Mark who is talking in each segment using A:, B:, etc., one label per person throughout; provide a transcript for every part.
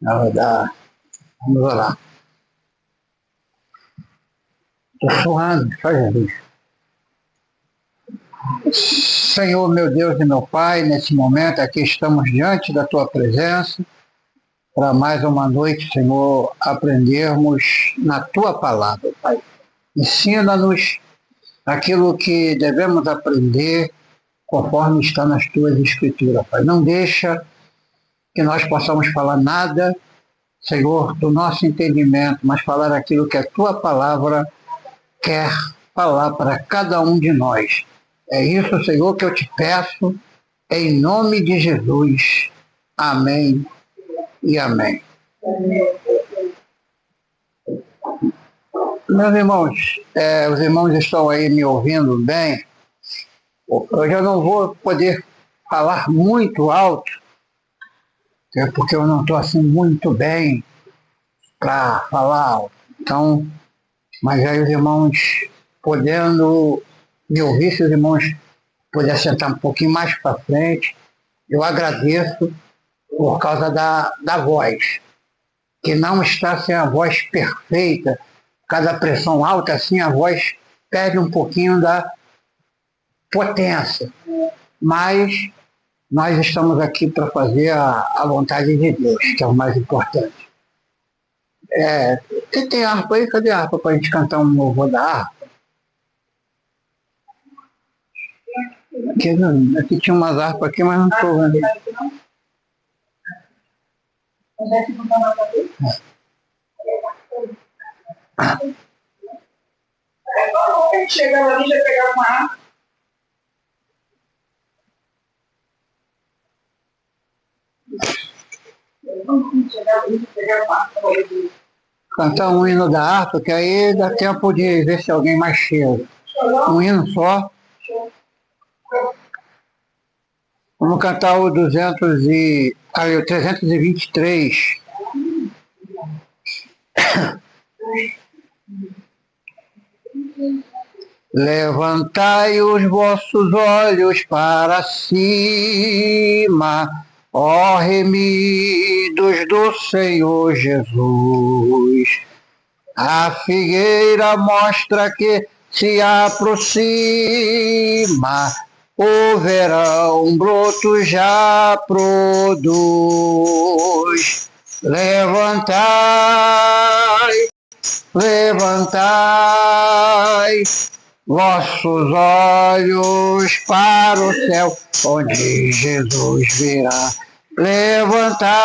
A: Vamos orar. Estou suando, só Jesus. Senhor, meu Deus e meu Pai, nesse momento aqui estamos diante da Tua presença para mais uma noite, Senhor, aprendermos na Tua palavra, Pai. Ensina-nos aquilo que devemos aprender conforme está nas Tuas Escrituras, Pai. Não deixa que nós possamos falar nada, Senhor, do nosso entendimento, mas falar aquilo que a Tua palavra quer falar para cada um de nós. É isso, Senhor, que eu te peço, em nome de Jesus. Amém e amém. Meus irmãos, os irmãos estão aí me ouvindo bem. Eu já não vou poder falar muito alto, porque eu não estou assim muito bem para falar alto. Então, mas aí os irmãos podendo me ouvir, se os irmãos puderem sentar um pouquinho mais para frente, eu agradeço por causa da voz, que não está sem a voz perfeita. Cada pressão alta, assim, a voz perde um pouquinho da potência. Mas nós estamos aqui para fazer a vontade de Deus, que é o mais importante. Você tem harpa aí? Cadê a harpa para a gente cantar um louvor da harpa? Aqui tinha umas harpas aqui, mas não estou vendo. Chegava ali, já pegava uma harpa. Cantar um hino da harpa, que aí dá tempo de ver se alguém mais chega. Um hino só. Vamos cantar o 323. Levantai os vossos olhos para cima, ó remidos do Senhor Jesus. A figueira mostra que se aproxima, o verão broto já produz. Levantai, levantai vossos olhos para o céu, onde Jesus virá. Levantai,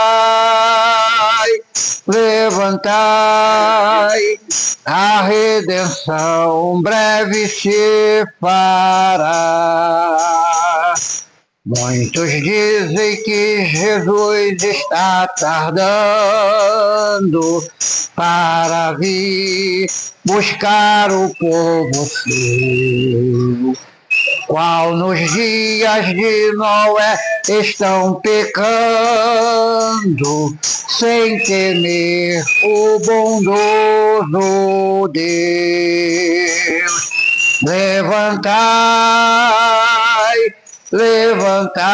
A: levantai, a redenção breve se fará. Muitos dizem que Jesus está tardando para vir buscar o povo seu, qual nos dias de Noé estão pecando, sem temer o bondoso Deus. Levantai, levantai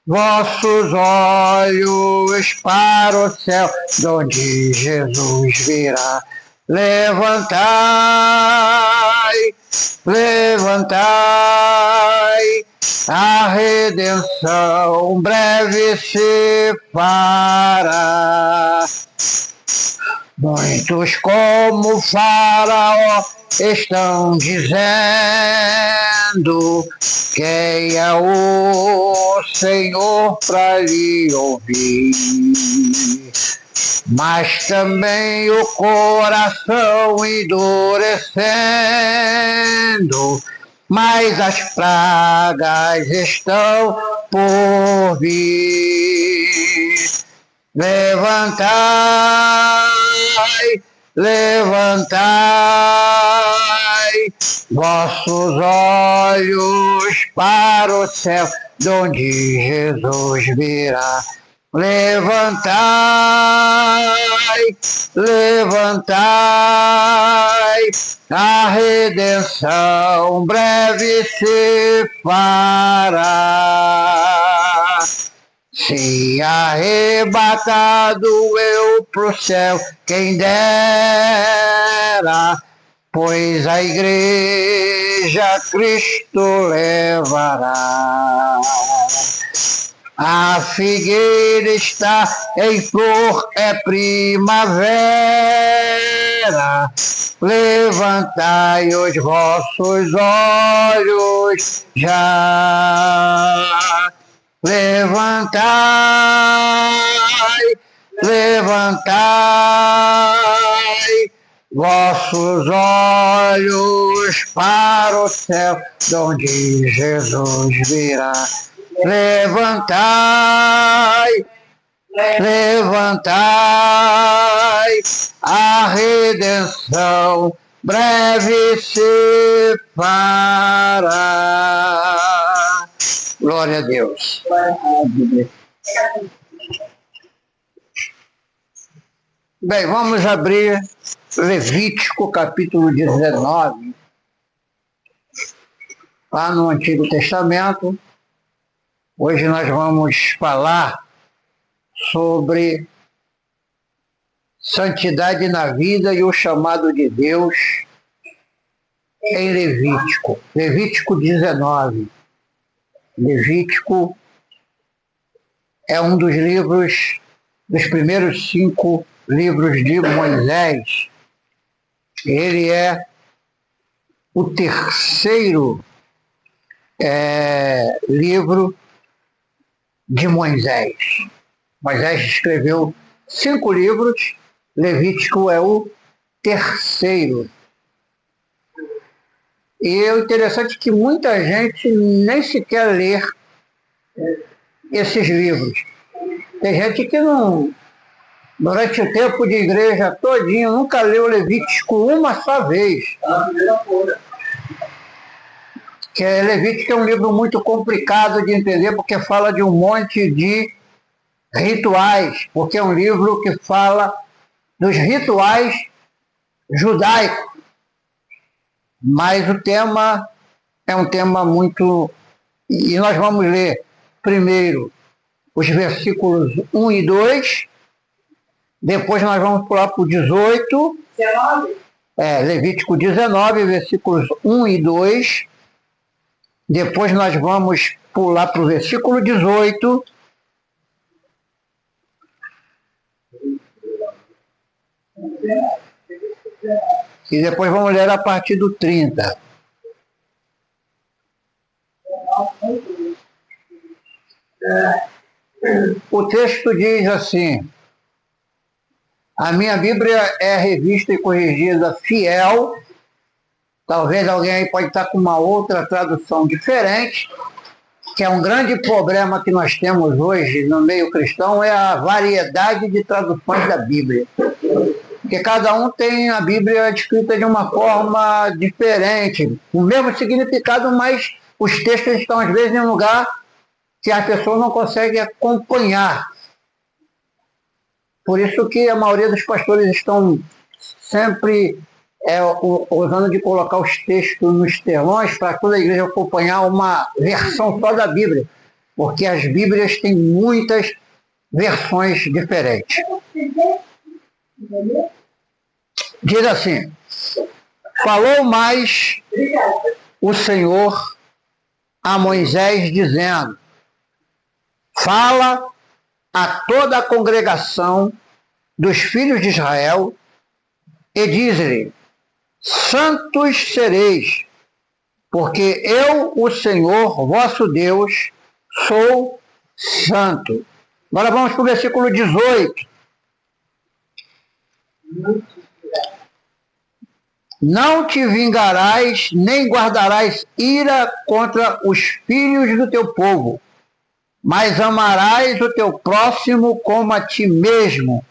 A: vossos olhos para o céu, donde Jesus virá. Levantai, levantai, a redenção breve se fará. Muitos como Faraó estão dizendo: quem é o Senhor para lhe ouvir? Mas também o coração endurecendo, mas as pragas estão por vir. Levantai, levantai vossos olhos para o céu, donde Jesus virá. Levantai, levantai, a redenção breve se fará. se arrebatado eu pro céu, quem dera, pois a igreja Cristo levará. A figueira está em flor, é primavera. Levantai os vossos olhos já. Levantai, levantai vossos olhos para o céu, donde Jesus virá. Levantai, levantai, a redenção breve se fará. Glória a Deus. Bem, vamos abrir Levítico capítulo 19, lá no Antigo Testamento. Hoje nós vamos falar sobre santidade na vida e o chamado de Deus em Levítico. Levítico 19. Levítico é um dos livros, dos primeiros 5 livros de Moisés. Ele é o terceiro livro de Moisés. Moisés escreveu 5 livros, Levítico é o terceiro. E o interessante é que muita gente nem sequer lê esses livros. Tem gente que não, durante o tempo de igreja todinho, nunca leu Levítico uma só vez. Que Levítico é um livro muito complicado de entender, porque fala de um monte de rituais, porque é um livro que fala dos rituais judaicos. Mas o tema é um tema muito... E nós vamos ler primeiro os versículos 1 e 2, depois nós vamos pular para o 18, Levítico 19, versículos 1 e 2, depois nós vamos pular para o versículo 18, e depois vamos ler a partir do 30. O texto diz assim: a minha Bíblia é revista e corrigida fiel. Talvez alguém aí pode estar com uma outra tradução diferente, que é um grande problema que nós temos hoje no meio cristão, é a variedade de traduções da Bíblia. Porque cada um tem a Bíblia escrita de uma forma diferente, o mesmo significado, mas os textos estão às vezes em um lugar que a pessoa não consegue acompanhar. Por isso que a maioria dos pastores estão sempre usando de colocar os textos nos telões para toda a igreja acompanhar uma versão só da Bíblia, porque as Bíblias têm muitas versões diferentes. Diz assim: falou mais o Senhor a Moisés dizendo: fala a toda a congregação dos filhos de Israel e diz-lhe: santos sereis, porque eu, o Senhor, vosso Deus, sou santo. Agora vamos para o versículo 18. Não te vingarás, nem guardarás ira contra os filhos do teu povo, mas amarás o teu próximo como a ti mesmo.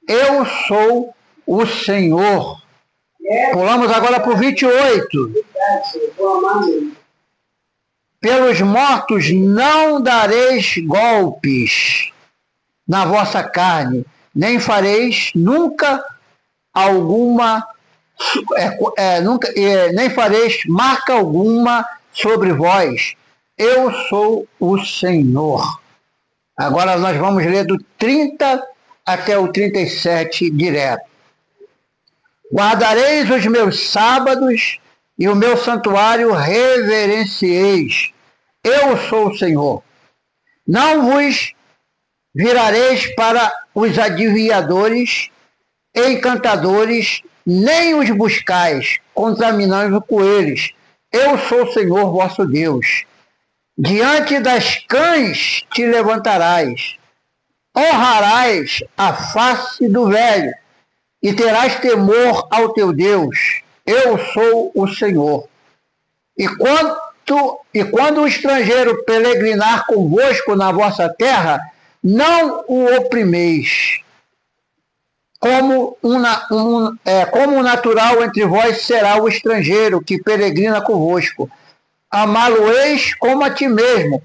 A: Eu sou o Senhor. Pulamos agora para o 28. Pelos mortos não dareis golpes na vossa carne, nem fareis nunca alguma, nem fareis marca alguma sobre vós. Eu sou o Senhor. Agora nós vamos ler do 30 até o 37 direto. Guardareis os meus sábados e o meu santuário reverencieis. Eu sou o Senhor. Não vos virareis para os adivinhadores, encantadores, nem os buscais, contaminando com eles. Eu sou o Senhor vosso Deus. Diante das cães te levantarás, honrarás a face do velho, e terás temor ao teu Deus. Eu sou o Senhor. E quando o estrangeiro peregrinar convosco na vossa terra, não o oprimeis. Como um natural entre vós será o estrangeiro que peregrina convosco. Amá-lo-eis como a ti mesmo,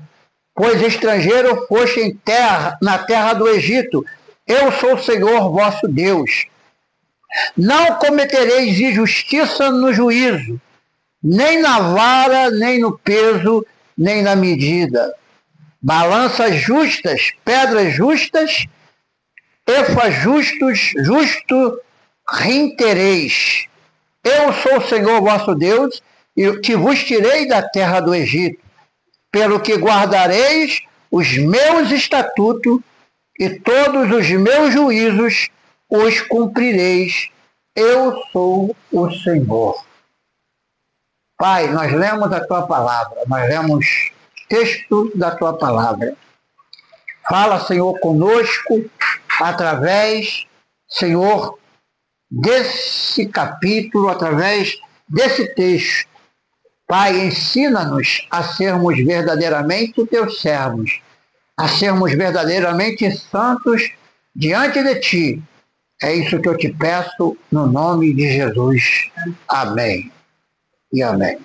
A: pois estrangeiro foste na terra do Egito. Eu sou o Senhor vosso Deus. Não cometereis injustiça no juízo, nem na vara, nem no peso, nem na medida. Balanças justas, pedras justas, efas justos, justo rintereis. Eu sou o Senhor vosso Deus, e que vos tirei da terra do Egito, pelo que guardareis os meus estatutos e todos os meus juízos os cumprireis. Eu sou o Senhor. Pai, nós lemos a Tua palavra, nós lemos texto da Tua palavra. Fala, Senhor, conosco, através, Senhor, desse capítulo, através desse texto. Pai, ensina-nos a sermos verdadeiramente Teus servos, a sermos verdadeiramente santos diante de Ti. É isso que eu te peço no nome de Jesus. Amém e amém.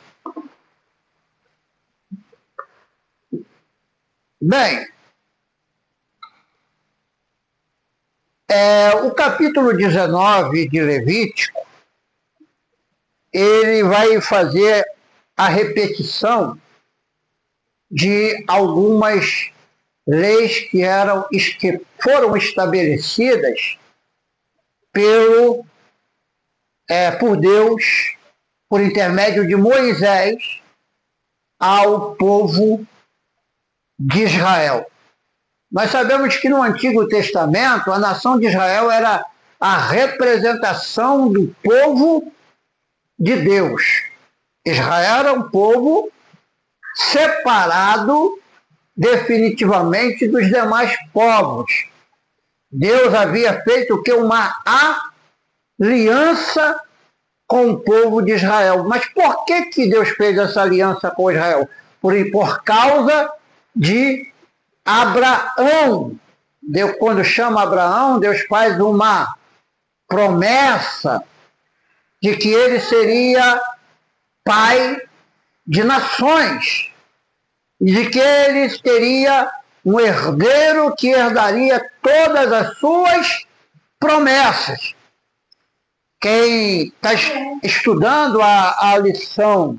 A: Bem, o capítulo 19 de Levítico, ele vai fazer a repetição de algumas leis que foram estabelecidas por Deus, por intermédio de Moisés, ao povo de Israel. Nós sabemos que no Antigo Testamento a nação de Israel era a representação do povo de Deus. Israel era um povo separado definitivamente dos demais povos. Deus havia feito o que? Uma aliança com o povo de Israel. Mas por que Deus fez essa aliança com Israel? Por causa de Abraão. Deus, quando chama Abraão, Deus faz uma promessa de que ele seria pai de nações, e de que ele teria um herdeiro que herdaria todas as suas promessas. Quem está estudando a lição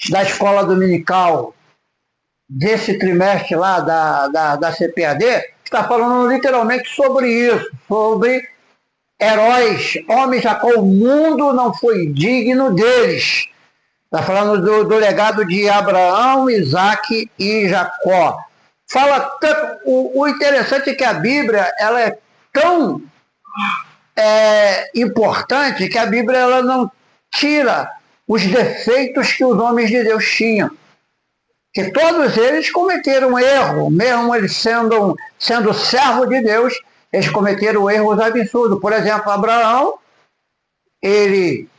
A: da escola dominical desse trimestre lá da CPAD, está falando literalmente sobre isso, sobre heróis, homens a qual o mundo não foi digno deles. Está falando do legado de Abraão, Isaque e Jacó. Fala tanto, o interessante é que a Bíblia ela é tão importante que a Bíblia ela não tira os defeitos que os homens de Deus tinham. Que todos eles cometeram erro, mesmo eles sendo servo de Deus, eles cometeram erros absurdos. Por exemplo, Abraão, ele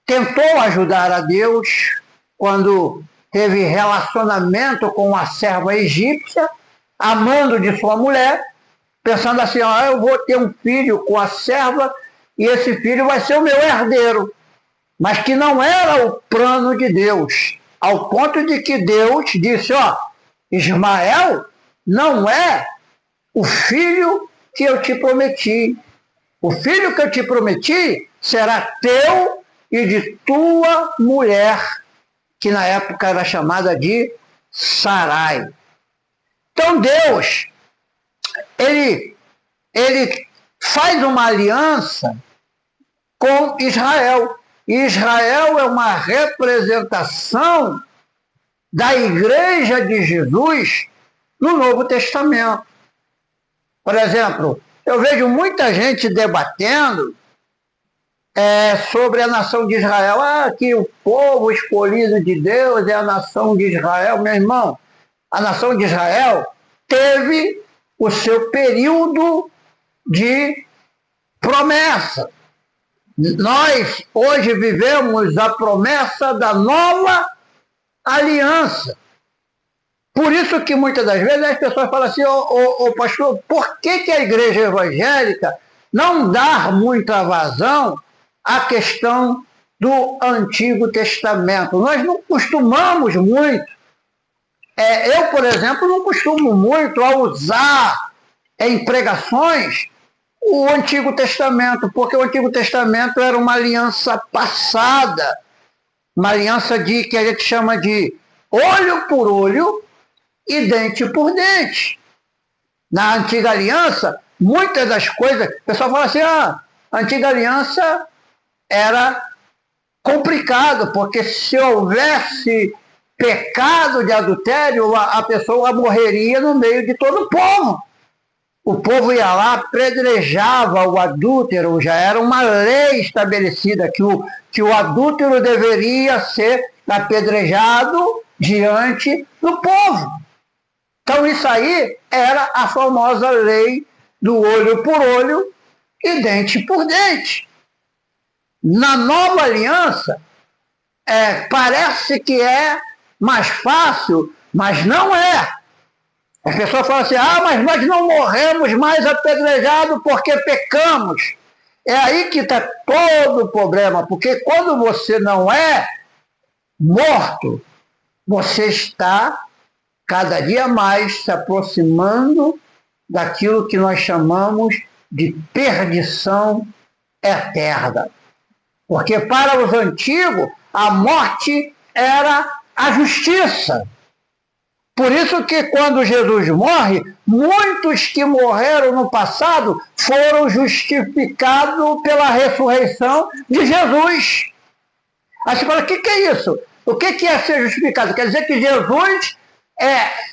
A: tentou ajudar a Deus quando teve relacionamento com uma serva egípcia, amando de sua mulher, pensando assim, eu vou ter um filho com a serva e esse filho vai ser o meu herdeiro. Mas que não era o plano de Deus, ao ponto de que Deus disse, Ismael não é o filho que eu te prometi. O filho que eu te prometi será teu e de tua mulher, que na época era chamada de Sarai. Então Deus ele faz uma aliança com Israel. Israel é uma representação da Igreja de Jesus no Novo Testamento. Por exemplo, eu vejo muita gente debatendo sobre a nação de Israel. Que o povo escolhido de Deus é a nação de Israel. Meu irmão, a nação de Israel teve o seu período de promessa. Nós hoje vivemos a promessa da nova aliança. Por isso que muitas das vezes as pessoas falam assim: ô pastor, por que a igreja evangélica não dá muita vazão à questão do Antigo Testamento? Nós não costumamos muito, eu, por exemplo, não costumo muito a usar em pregações o Antigo Testamento, porque o Antigo Testamento era uma aliança passada, uma aliança que a gente chama de olho por olho e dente por dente. Na Antiga Aliança, muitas das coisas, o pessoal fala assim: a Antiga Aliança era complicado, porque se houvesse pecado de adultério, a pessoa morreria no meio de todo o povo. O povo ia lá, apedrejava o adúltero, já era uma lei estabelecida que o adúltero deveria ser apedrejado diante do povo. Então isso aí era a famosa lei do olho por olho e dente por dente. Na nova aliança, parece que é mais fácil, mas não é. As pessoas falam assim: mas nós não morremos mais apedrejados porque pecamos. É aí que está todo o problema, porque quando você não é morto, você está cada dia mais se aproximando daquilo que nós chamamos de perdição eterna. Porque para os antigos, a morte era a justiça. Por isso que quando Jesus morre, muitos que morreram no passado foram justificados pela ressurreição de Jesus. Aí você fala: o que é isso? O que é ser justificado? Quer dizer que Jesus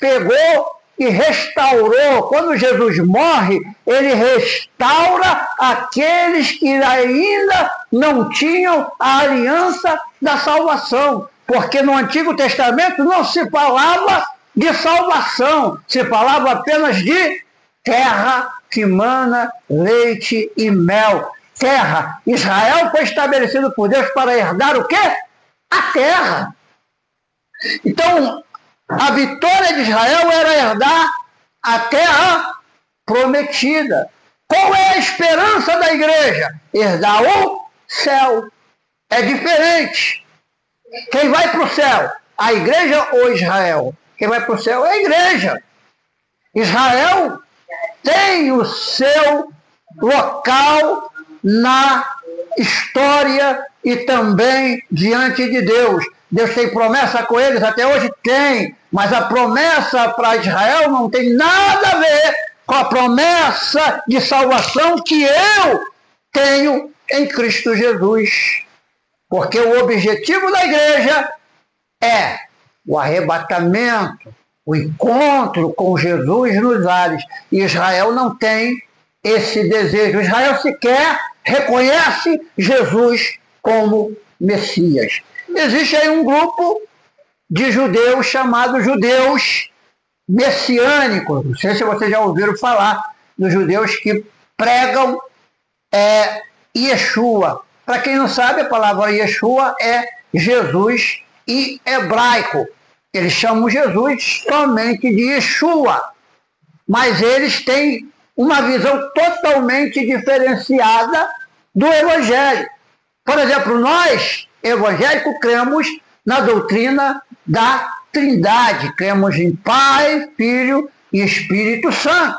A: pegou e restaurou. Quando Jesus morre, ele restaura aqueles que ainda não tinham a aliança da salvação. Porque no Antigo Testamento não se falava de salvação, se falava apenas de terra que mana leite e mel. Terra. Israel foi estabelecido por Deus para herdar o quê? A terra. Então, a vitória de Israel era herdar a terra prometida. Qual é a esperança da igreja? Herdar o céu. É diferente. Quem vai para o céu? A igreja ou Israel? Quem vai para o céu é a igreja. Israel tem o seu local na história e também diante de Deus. Deus tem promessa com eles, até hoje tem, mas a promessa para Israel não tem nada a ver com a promessa de salvação que eu tenho em Cristo Jesus. Porque o objetivo da igreja é o arrebatamento, o encontro com Jesus nos ares. E Israel não tem esse desejo. Israel sequer reconhece Jesus como Messias. Existe aí um grupo de judeus chamados judeus messiânicos. Não sei se vocês já ouviram falar dos judeus que pregam Yeshua. Para quem não sabe, a palavra Yeshua é Jesus em hebraico. Eles chamam Jesus somente de Yeshua. Mas eles têm uma visão totalmente diferenciada do Evangelho. Por exemplo, nós, evangélicos, cremos na doutrina da Trindade. Cremos em Pai, Filho e Espírito Santo.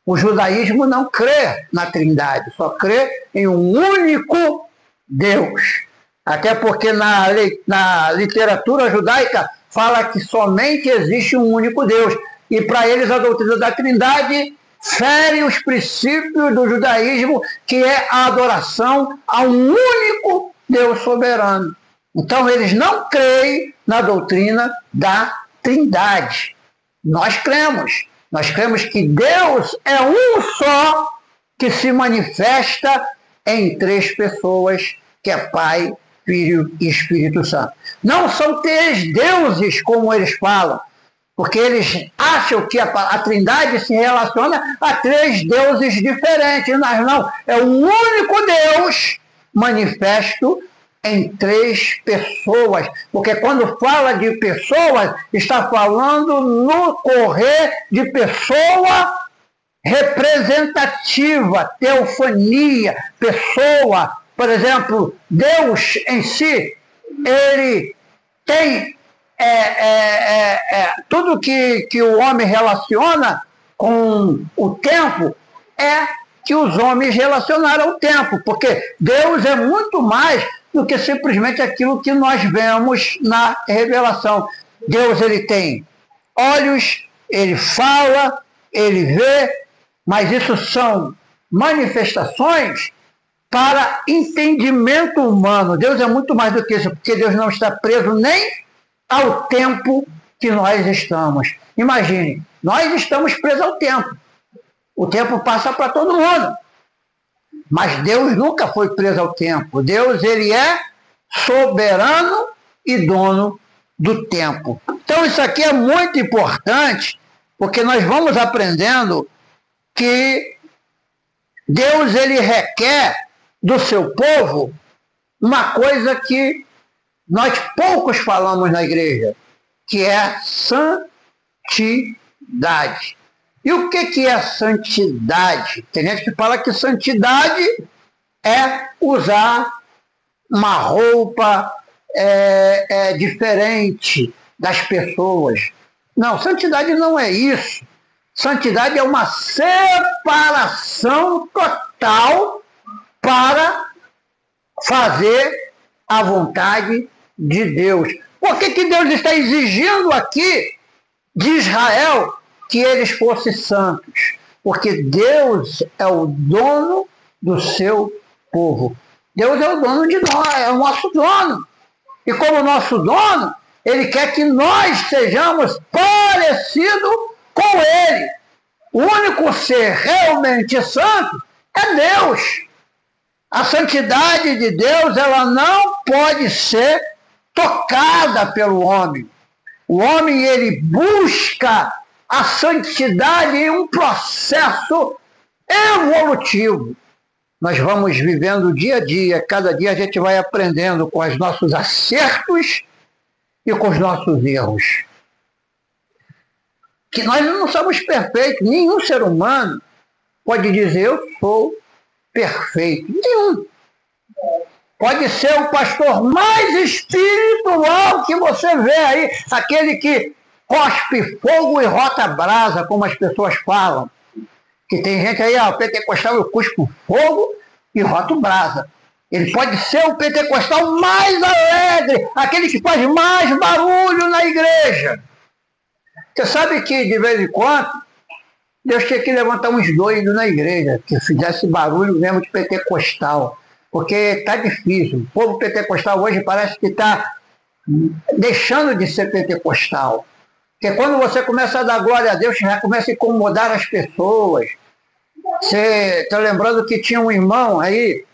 A: O judaísmo não crê na Trindade, só crê em um único Deus. Até porque na literatura judaica fala que somente existe um único Deus. E para eles a doutrina da Trindade fere os princípios do judaísmo, que é a adoração a um único Deus soberano. Então, eles não creem na doutrina da Trindade. Nós cremos. Nós cremos que Deus é um só, que se manifesta em três pessoas, que é Pai, Filho e Espírito Santo. Não são três deuses, como eles falam, porque eles acham que a Trindade se relaciona a três deuses diferentes. Mas não, é um único Deus manifesto em três pessoas, porque quando fala de pessoas, está falando no correr de pessoa representativa, teofania, pessoa. Por exemplo, Deus em si, ele tem tudo que o homem relaciona com o tempo é que os homens relacionaram ao tempo, porque Deus é muito mais do que simplesmente aquilo que nós vemos na revelação. Deus, ele tem olhos, ele fala, ele vê, mas isso são manifestações para entendimento humano. Deus é muito mais do que isso, porque Deus não está preso nem ao tempo que nós estamos. Imagine, nós estamos presos ao tempo. O tempo passa para todo mundo. Mas Deus nunca foi preso ao tempo. Deus, ele é soberano e dono do tempo. Então isso aqui é muito importante, porque nós vamos aprendendo que Deus, ele requer do seu povo uma coisa que nós poucos falamos na igreja, que é santidade. E o que é santidade? Tem gente que fala que santidade é usar uma roupa diferente das pessoas. Não, santidade não é isso. Santidade é uma separação total para fazer a vontade de Deus. Por que Deus está exigindo aqui de Israel que eles fossem santos? Porque Deus é o dono do seu povo. Deus é o dono de nós, é o nosso dono. E como nosso dono, ele quer que nós sejamos parecidos com ele. O único ser realmente santo é Deus. A santidade de Deus, ela não pode ser tocada pelo homem. O homem, ele busca a santidade em um processo evolutivo. Nós vamos vivendo dia a dia, cada dia a gente vai aprendendo com os nossos acertos e com os nossos erros. Que nós não somos perfeitos, nenhum ser humano pode dizer eu sou perfeito. Nenhum. Pode ser o pastor mais espiritual que você vê aí, aquele que cospe fogo e rota brasa, como as pessoas falam. Que tem gente aí, o pentecostal eu cuspo fogo e roto brasa. Ele pode ser o pentecostal mais alegre, aquele que faz mais barulho na igreja. Você sabe que, de vez em quando, Deus tinha que levantar uns doidos na igreja, que fizesse barulho mesmo de pentecostal. Porque está difícil. O povo pentecostal hoje parece que está deixando de ser pentecostal. Porque quando você começa a dar glória a Deus, já começa a incomodar as pessoas. Você está lembrando que tinha um irmão aí,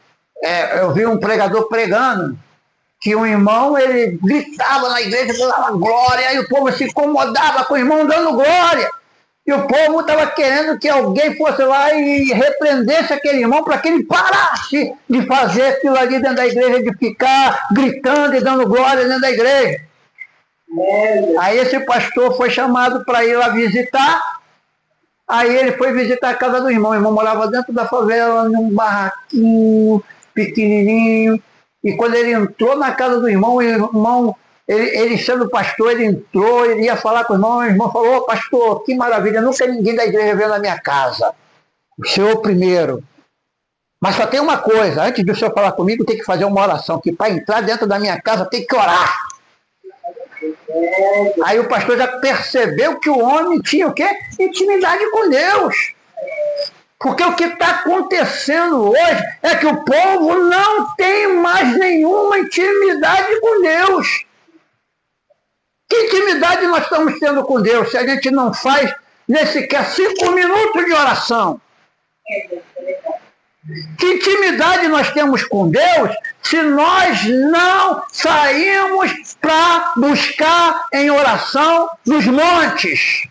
A: eu vi um pregador pregando, que um irmão, ele gritava na igreja, dava glória, e o povo se incomodava com o irmão dando glória. E o povo estava querendo que alguém fosse lá e repreendesse aquele irmão para que ele parasse de fazer aquilo ali dentro da igreja, de ficar gritando e dando glória dentro da igreja. Aí esse pastor foi chamado para ir lá visitar. Aí ele foi visitar a casa do irmão. O irmão morava dentro da favela, num barraquinho pequenininho. E quando ele entrou na casa do irmão, o irmão, ele sendo pastor, ele entrou, ele ia falar com o irmão falou, ô pastor, que maravilha, nunca ninguém da igreja veio na minha casa. O senhor primeiro. Mas só tem uma coisa, antes do senhor falar comigo, tem que fazer uma oração, que para entrar dentro da minha casa tem que orar. Aí o pastor já percebeu que o homem tinha o quê? Intimidade com Deus. Porque o que está acontecendo hoje é que o povo não tem mais nenhuma intimidade com Deus. Que intimidade nós estamos tendo com Deus se a gente não faz nem sequer 5 minutos de oração? Que intimidade nós temos com Deus se nós não saímos para buscar em oração nos montes?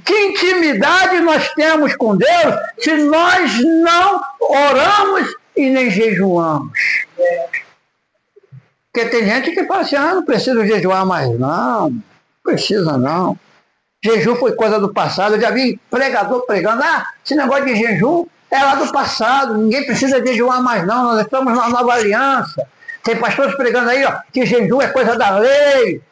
A: Que intimidade nós temos com Deus se nós não oramos e nem jejuamos? Porque tem gente que fala assim, não preciso jejuar mais. Não precisa não. Jejum foi coisa do passado. Eu já vi pregador pregando, esse negócio de jejum é lá do passado, ninguém precisa jejuar mais não, nós estamos na nova aliança. Tem pastores pregando aí, que jejum é coisa da lei.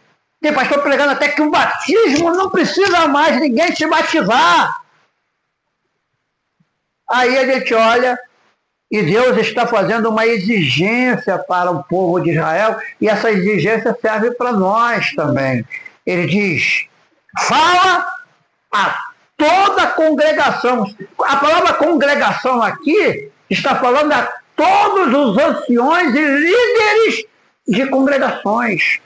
A: Tem pastor pregando até que o batismo não precisa mais ninguém se batizar. Aí a gente olha e Deus está fazendo uma exigência para o povo de Israel e essa exigência serve para nós também. Ele diz, fala a toda a congregação. A palavra congregação aqui está falando a todos os anciões e líderes de congregações.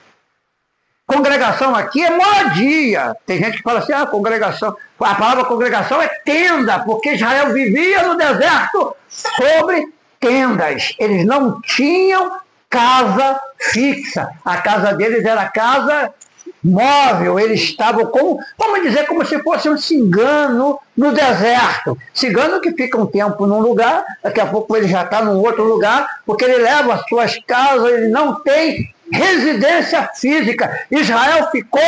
A: Congregação aqui é moradia. Tem gente que fala assim, congregação. A palavra congregação é tenda, porque Israel vivia no deserto sobre tendas. Eles não tinham casa fixa. A casa deles era casa móvel. Eles estavam como, vamos dizer, como se fosse um cigano no deserto. Cigano que fica um tempo num lugar, daqui a pouco ele já está num outro lugar, porque ele leva as suas casas, ele não tem residência física. Israel ficou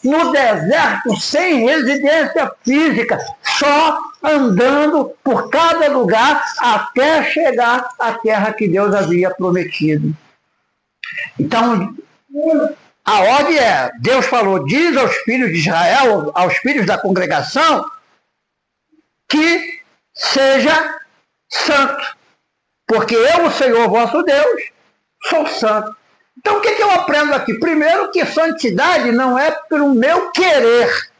A: no deserto sem residência física, só andando por cada lugar até chegar à terra que Deus havia prometido. Então, a ordem é, Deus falou, diz aos filhos de Israel, aos filhos da congregação, que seja santo, porque eu, o Senhor vosso Deus, sou santo. Então, o que eu aprendo aqui? Primeiro, que santidade não é pelo meu querer.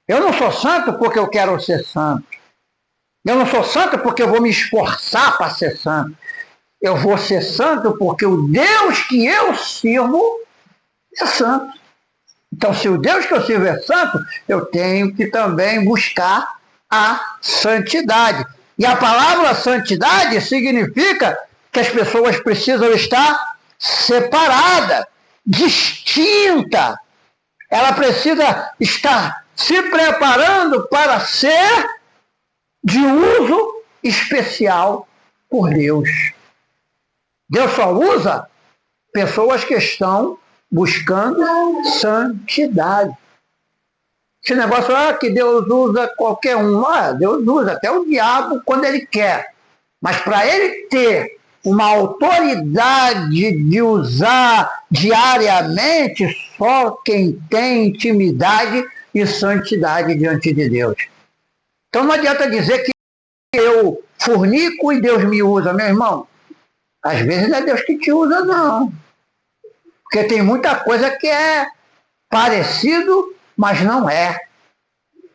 A: Eu não sou santo porque eu quero ser santo. Eu não sou santo porque eu vou me esforçar para ser santo. Eu vou ser santo porque o Deus que eu sirvo é santo. Então, se o Deus que eu sirvo é santo, eu tenho que também buscar a santidade. E a palavra santidade significa que as pessoas precisam estar separada, distinta. Ela precisa estar se preparando para ser de uso especial por Deus. Deus só usa pessoas que estão buscando santidade. Esse negócio que Deus usa qualquer um, Deus usa até o diabo quando ele quer. Mas para ele ter uma autoridade de usar diariamente, só quem tem intimidade e santidade diante de Deus. Então não adianta dizer que eu fornico e Deus me usa, meu irmão. Às vezes não é Deus que te usa, não. Porque tem muita coisa que é parecido, mas não é.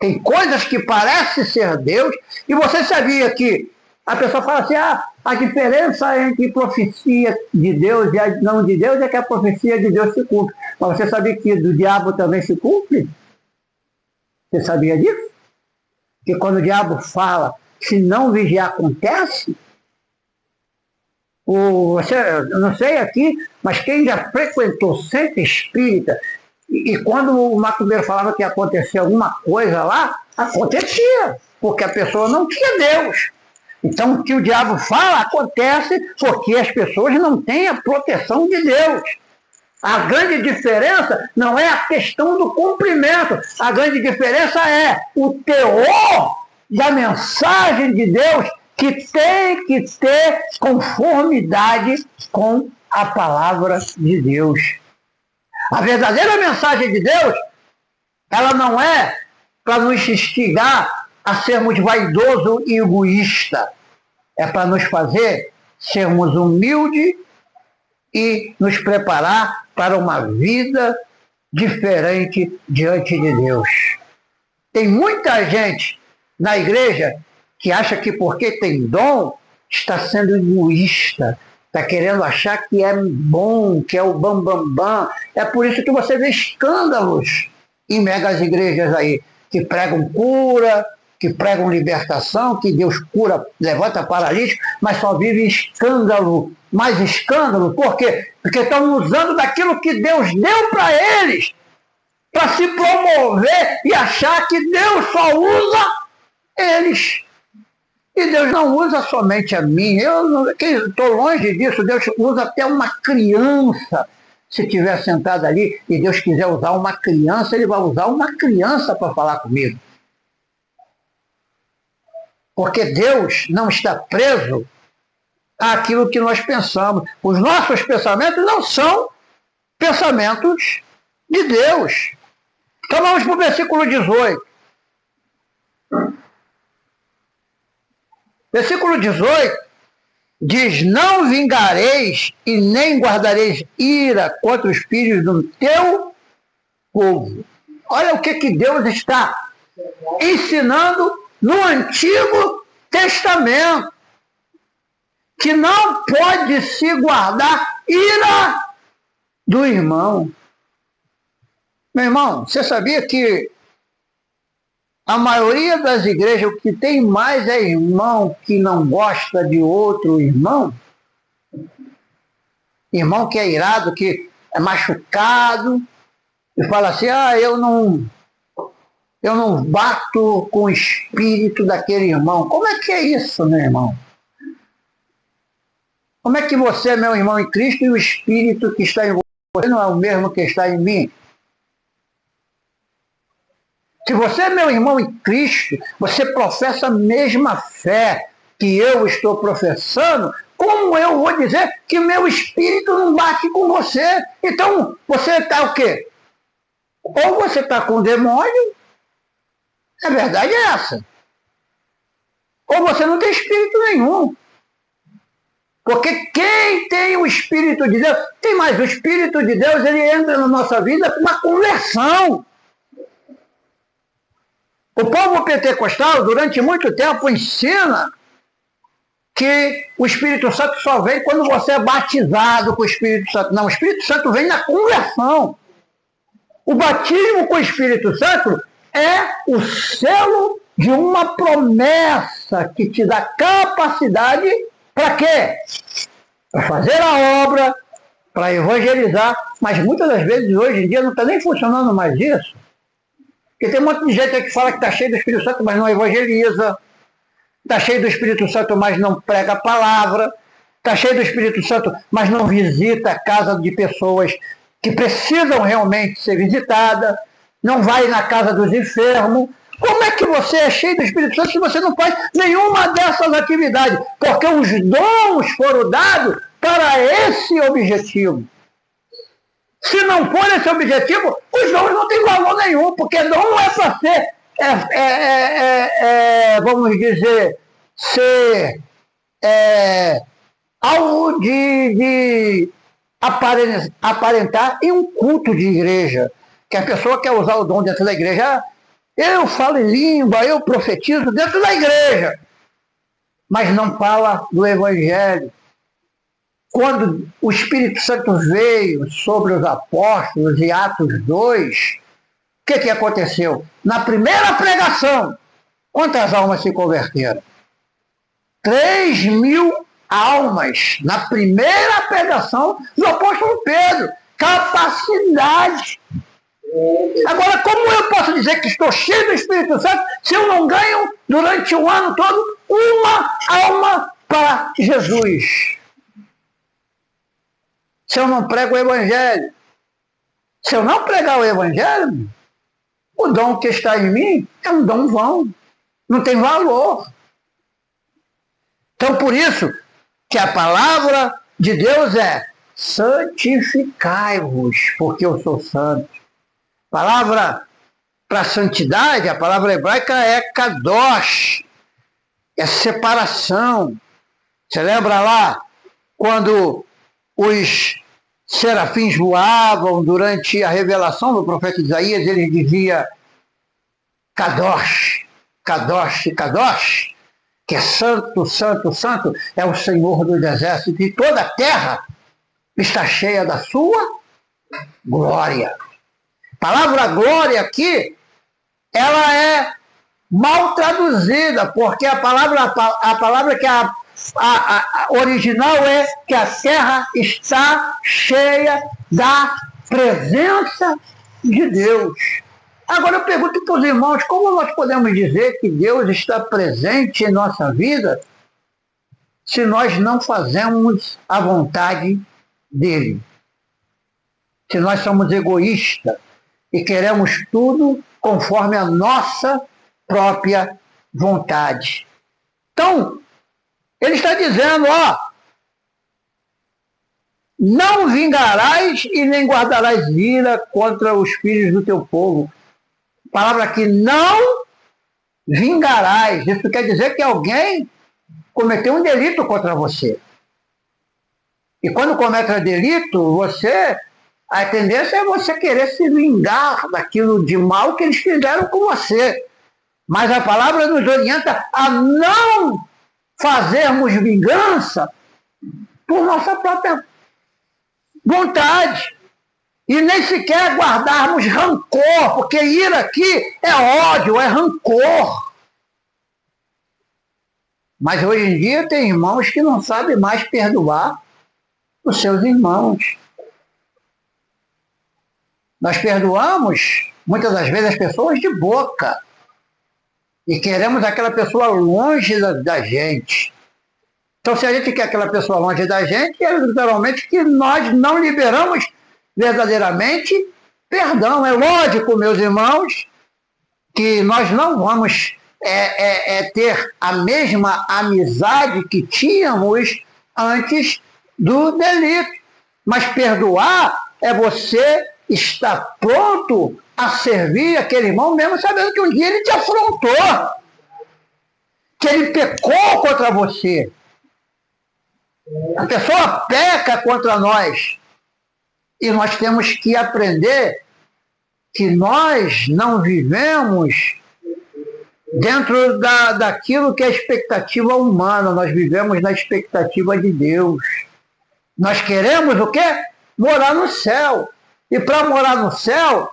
A: Tem coisas que parecem ser Deus, e você sabia que a pessoa fala assim, a diferença entre profecia de Deus e a não de Deus é que a profecia de Deus se cumpre. Mas você sabia que do diabo também se cumpre? Você sabia disso? Que quando o diabo fala, se não vigiar, acontece? Eu não sei aqui, mas quem já frequentou centro espírita, e quando o macumbeiro falava que ia acontecer alguma coisa lá, acontecia, porque a pessoa não tinha Deus. Então, o que o diabo fala acontece porque as pessoas não têm a proteção de Deus. A grande diferença não é a questão do cumprimento, a grande diferença é o teor da mensagem de Deus, que tem que ter conformidade com a palavra de Deus. A verdadeira mensagem de Deus, ela não é para nos instigar a sermos vaidosos e egoístas. É para nos fazer sermos humildes e nos preparar para uma vida diferente diante de Deus. Tem muita gente na igreja que acha que porque tem dom, está sendo egoísta, está querendo achar que é bom, que é o bambambam. Bam, bam. É por isso que você vê escândalos em megas igrejas aí, que pregam cura, que pregam libertação, que Deus cura, levanta paralítico, mas só vive escândalo, mais escândalo. Por quê? Porque estão usando daquilo que Deus deu para eles, para se promover e achar que Deus só usa eles. E Deus não usa somente a mim, eu estou longe disso. Deus usa até uma criança. Se estiver sentado ali e Deus quiser usar uma criança, Ele vai usar uma criança para falar comigo. Porque Deus não está preso àquilo que nós pensamos. Os nossos pensamentos não são pensamentos de Deus. Então vamos para o versículo 18. Versículo 18 diz: não vingareis e nem guardareis ira contra os filhos do teu povo. Olha o que Deus está ensinando no Antigo Testamento. Que não pode se guardar ira do irmão. Meu irmão, você sabia que a maioria das igrejas, o que tem mais é irmão que não gosta de outro irmão? Irmão que é irado, que é machucado, e fala assim, eu não bato com o espírito daquele irmão. Como é que é isso, meu irmão? Como é que você é meu irmão em Cristo e o espírito que está em você não é o mesmo que está em mim? Se você é meu irmão em Cristo, você professa a mesma fé que eu estou professando, como eu vou dizer que meu espírito não bate com você? Então, você está o quê? Ou você está com o demônio, a verdade é essa. Ou você não tem espírito nenhum. Porque quem tem o Espírito de Deus, tem mais, o Espírito de Deus, ele entra na nossa vida com uma conversão. O povo pentecostal, durante muito tempo, ensina que o Espírito Santo só vem quando você é batizado com o Espírito Santo. Não, o Espírito Santo vem na conversão. O batismo com o Espírito Santo é o selo de uma promessa que te dá capacidade para quê? Para fazer a obra, para evangelizar, mas muitas das vezes hoje em dia não está nem funcionando mais isso. Porque tem um monte de gente aí que fala que está cheio do Espírito Santo, mas não evangeliza. Está cheio do Espírito Santo, mas não prega a palavra. Está cheio do Espírito Santo, mas não visita a casa de pessoas que precisam realmente ser visitadas. Não vai na casa dos enfermos. Como é que você é cheio do Espírito Santo se você não faz nenhuma dessas atividades? Porque os dons foram dados para esse objetivo. Se não for esse objetivo, os dons não têm valor nenhum, porque dom é para ser, vamos dizer, ser algo de aparentar em um culto de igreja. Que a pessoa quer usar o dom dentro da igreja. Eu falo em língua, eu profetizo dentro da igreja, mas não fala do Evangelho. Quando o Espírito Santo veio sobre os apóstolos em Atos 2, o que aconteceu? Na primeira pregação, quantas almas se converteram? 3.000 almas na primeira pregação do apóstolo Pedro. Capacidade. Agora, como eu posso dizer que estou cheio do Espírito Santo se eu não ganho durante o ano todo uma alma para Jesus? Se eu não prego o Evangelho? Se eu não pregar o Evangelho, o dom que está em mim é um dom vão, não tem valor. Então, por isso que a palavra de Deus é santificai-vos, porque eu sou santo. A palavra para santidade, a palavra hebraica é kadosh, é separação. Você lembra lá, quando os serafins voavam durante a revelação do profeta Isaías, ele dizia kadosh, Kadosh, Kadosh, que é santo, santo, santo, é o Senhor dos exércitos, e toda a terra está cheia da sua glória. A palavra glória aqui, ela é mal traduzida, porque a palavra que a original é que a terra está cheia da presença de Deus. Agora eu pergunto para os irmãos, como nós podemos dizer que Deus está presente em nossa vida se nós não fazemos a vontade dele? Se nós somos egoístas e queremos tudo conforme a nossa própria vontade. Então, ele está dizendo, não vingarás e nem guardarás ira contra os filhos do teu povo. A palavra aqui, não vingarás. Isso quer dizer que alguém cometeu um delito contra você. E quando comete delito, a tendência é você querer se vingar daquilo de mal que eles fizeram com você. Mas a palavra nos orienta a não fazermos vingança por nossa própria vontade. E nem sequer guardarmos rancor, porque ira aqui é ódio, é rancor. Mas hoje em dia tem irmãos que não sabem mais perdoar os seus irmãos. Nós perdoamos, muitas das vezes, as pessoas de boca. E queremos aquela pessoa longe da gente. Então, se a gente quer aquela pessoa longe da gente, é literalmente que nós não liberamos verdadeiramente perdão. É lógico, meus irmãos, que nós não vamos ter a mesma amizade que tínhamos antes do delito. Mas perdoar é você estar pronto a servir aquele irmão, mesmo sabendo que um dia ele te afrontou, que ele pecou contra você. A pessoa peca contra nós. E nós temos que aprender que nós não vivemos dentro daquilo que é a expectativa humana, nós vivemos na expectativa de Deus. Nós queremos o quê? Morar no céu. E para morar no céu,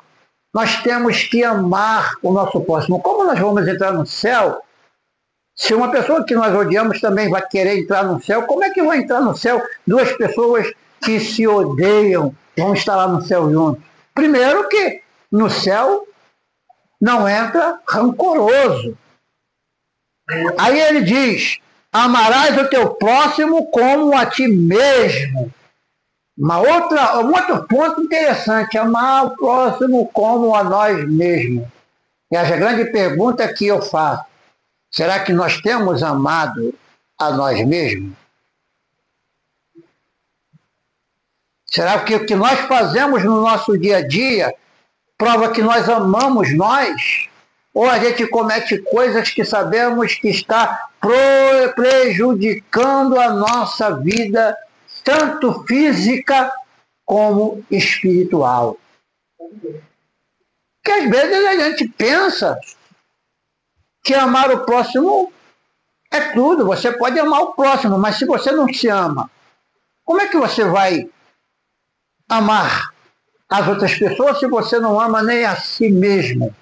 A: nós temos que amar o nosso próximo. Como nós vamos entrar no céu? Se uma pessoa que nós odiamos também vai querer entrar no céu, como é que vai entrar no céu duas pessoas que se odeiam, vão estar lá no céu juntos? Primeiro que no céu não entra rancoroso. Aí ele diz, amarás o teu próximo como a ti mesmo. Um outro ponto interessante, amar o próximo como a nós mesmos. E a grande pergunta que eu faço, será que nós temos amado a nós mesmos? Será que o que nós fazemos no nosso dia a dia prova que nós amamos nós? Ou a gente comete coisas que sabemos que está prejudicando a nossa vida, tanto física como espiritual? Porque às vezes a gente pensa que amar o próximo é tudo. Você pode amar o próximo, mas se você não se ama, como é que você vai amar as outras pessoas se você não ama nem a si mesmo?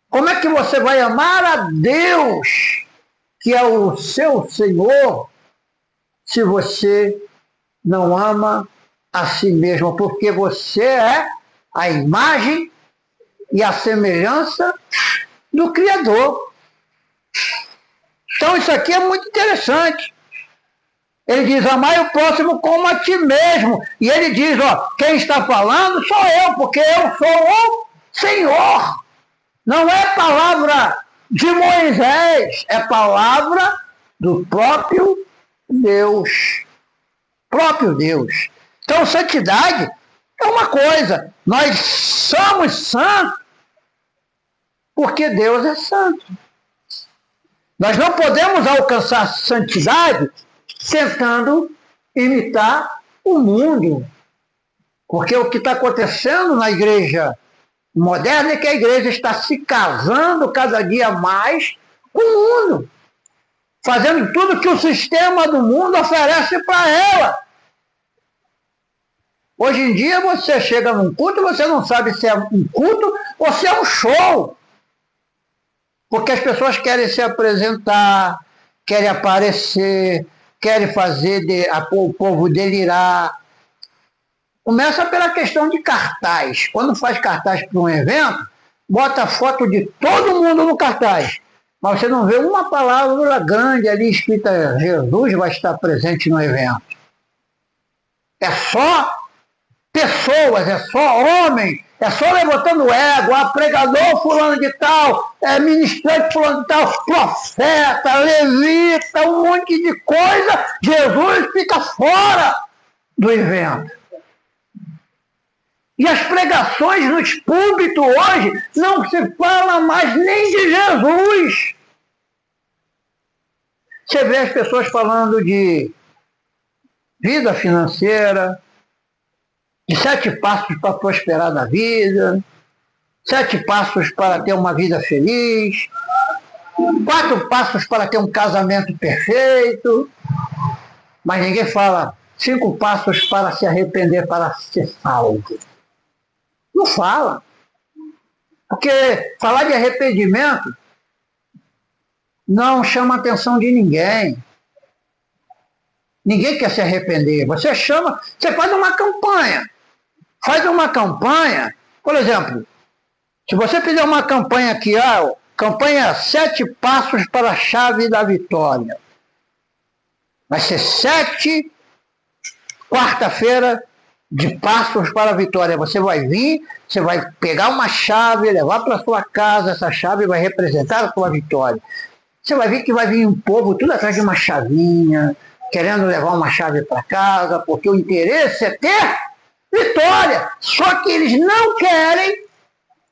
A: Como é que você vai amar a Deus, que é o seu Senhor, se você não ama a si mesmo? Porque você é a imagem e a semelhança do Criador. Então isso aqui é muito interessante. Ele diz, amai o próximo como a ti mesmo. E ele diz, quem está falando sou eu, porque eu sou o Senhor. Não é palavra de Moisés, é palavra do próprio Deus. Próprio Deus. Então, santidade é uma coisa. Nós somos santos porque Deus é santo. Nós não podemos alcançar santidade tentando imitar o mundo. Porque o que está acontecendo na igreja O moderno é que a igreja está se casando cada dia mais com o mundo, fazendo tudo que o sistema do mundo oferece para ela. Hoje em dia você chega num culto e você não sabe se é um culto ou se é um show. Porque as pessoas querem se apresentar, querem aparecer, querem fazer o povo delirar. Começa pela questão de cartaz. Quando faz cartaz para um evento, bota foto de todo mundo no cartaz. Mas você não vê uma palavra grande ali escrita Jesus vai estar presente no evento. É só pessoas, é só homem, é só levantando ego, pregador fulano de tal, ministrante fulano de tal, profeta, levita, um monte de coisa. Jesus fica fora do evento. E as pregações nos púlpitos hoje não se fala mais nem de Jesus. Você vê as pessoas falando de vida financeira, de 7 passos para prosperar na vida, 7 passos para ter uma vida feliz, 4 passos para ter um casamento perfeito, mas ninguém fala 5 passos para se arrepender, para ser salvo. Não fala. Porque falar de arrependimento não chama a atenção de ninguém. Ninguém quer se arrepender. Você faz uma campanha. Faz uma campanha, por exemplo, se você fizer uma campanha aqui, campanha 7 passos para a chave da vitória. Vai ser 7 quarta-feira de passos para a vitória. Você vai vir, você vai pegar uma chave, levar para a sua casa, essa chave vai representar a sua vitória. Você vai ver que vai vir um povo tudo atrás de uma chavinha, querendo levar uma chave para casa, porque o interesse é ter vitória. Só que eles não querem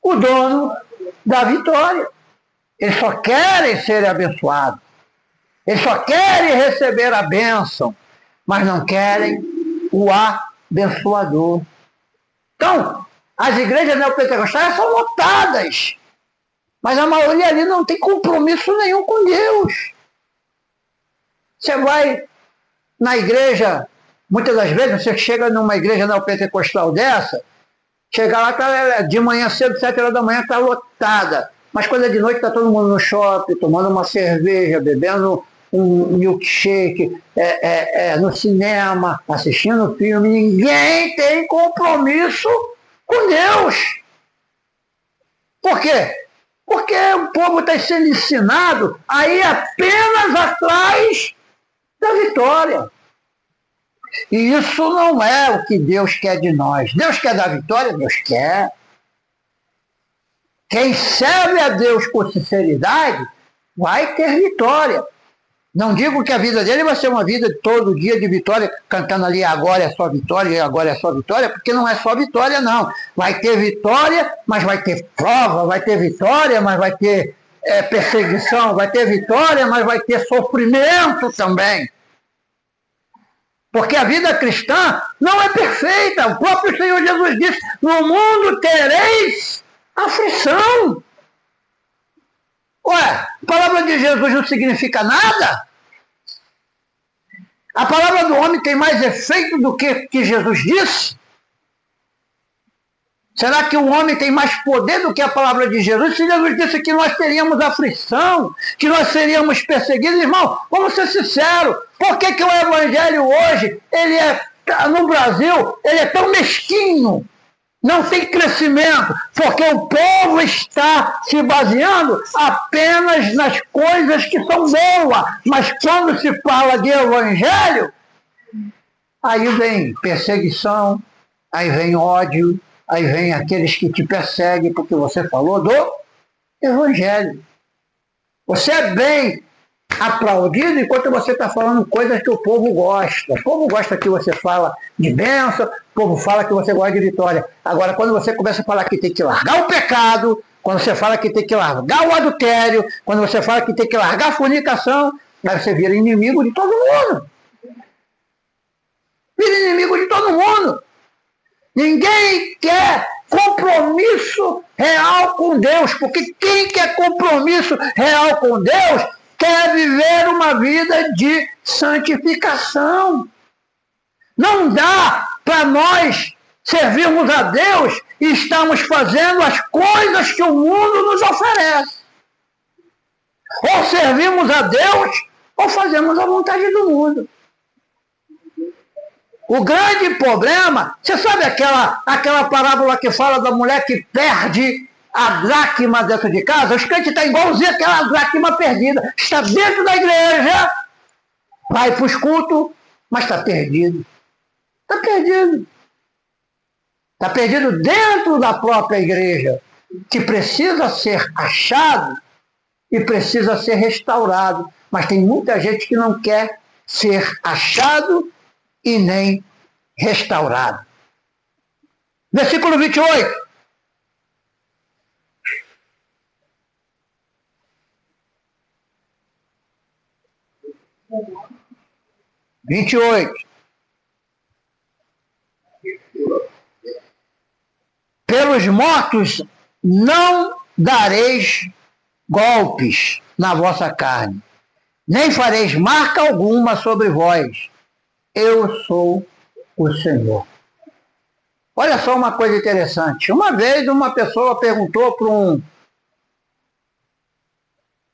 A: o dono da vitória. Eles só querem ser abençoados. Eles só querem receber a bênção, mas não querem o abençoador. Então, as igrejas neopentecostais são lotadas, mas a maioria ali não tem compromisso nenhum com Deus. Você vai na igreja, muitas das vezes você chega numa igreja neopentecostal dessa, chega lá, tá, de manhã cedo, 7 horas da manhã, está lotada. Mas quando é de noite, está todo mundo no shopping, tomando uma cerveja, bebendo um milkshake, no cinema, assistindo filme. Ninguém tem compromisso com Deus. Por quê? Porque o povo está sendo ensinado a ir apenas atrás da vitória. E isso não é o que Deus quer de nós. Deus quer dar vitória? Deus quer. Quem serve a Deus com sinceridade vai ter vitória. Não digo que a vida dele vai ser uma vida todo dia de vitória, cantando ali agora é só vitória, agora é só vitória, porque não é só vitória, não. Vai ter vitória, mas vai ter prova, vai ter vitória, mas vai ter perseguição, vai ter vitória, mas vai ter sofrimento também. Porque a vida cristã não é perfeita. O próprio Senhor Jesus disse, no mundo tereis aflição. Ué, a palavra de Jesus não significa nada? A palavra do homem tem mais efeito do que Jesus disse? Será que o homem tem mais poder do que a palavra de Jesus? Se Jesus disse que nós teríamos aflição, que nós seríamos perseguidos, irmão, vamos ser sinceros, por que o evangelho hoje, no Brasil, ele é tão mesquinho? Não tem crescimento, porque o povo está se baseando apenas nas coisas que são boas. Mas quando se fala de evangelho, aí vem perseguição, aí vem ódio, aí vem aqueles que te perseguem porque você falou do evangelho. Você é bem aplaudido enquanto você está falando coisas que o povo gosta. O povo gosta que você fala de bênção, o povo fala que você gosta de vitória. Agora, quando você começa a falar que tem que largar o pecado, quando você fala que tem que largar o adultério, quando você fala que tem que largar a fornicação, aí você vira inimigo de todo mundo. Vira inimigo de todo mundo. Ninguém quer compromisso real com Deus, porque quem quer compromisso real com Deus quer viver uma vida de santificação. Não dá para nós servirmos a Deus e estamos fazendo as coisas que o mundo nos oferece. Ou servimos a Deus ou fazemos a vontade do mundo. O grande problema, você sabe aquela parábola que fala da mulher que perde a dracma dentro de casa? Os crentes estão igualzinho aquela dracma perdida. Está dentro da igreja, vai para os cultos, mas está perdido. Está perdido. Está perdido dentro da própria igreja, que precisa ser achado e precisa ser restaurado. Mas tem muita gente que não quer ser achado e nem restaurado. Versículo 28. Pelos mortos não dareis golpes na vossa carne, nem fareis marca alguma sobre vós. Eu sou o Senhor. Olha só uma coisa interessante. Uma vez uma pessoa perguntou para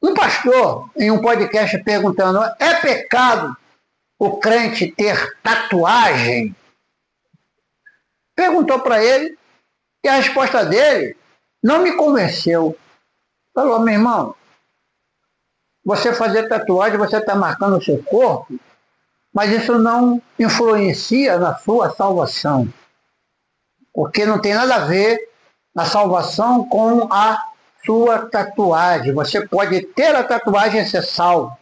A: um pastor em um podcast perguntando: é pecado o crente ter tatuagem? Perguntou para ele e a resposta dele não me convenceu. Falou: meu irmão, você fazer tatuagem, você está marcando o seu corpo, mas isso não influencia na sua salvação. Porque não tem nada a ver a salvação com a sua tatuagem. Você pode ter a tatuagem e ser salvo.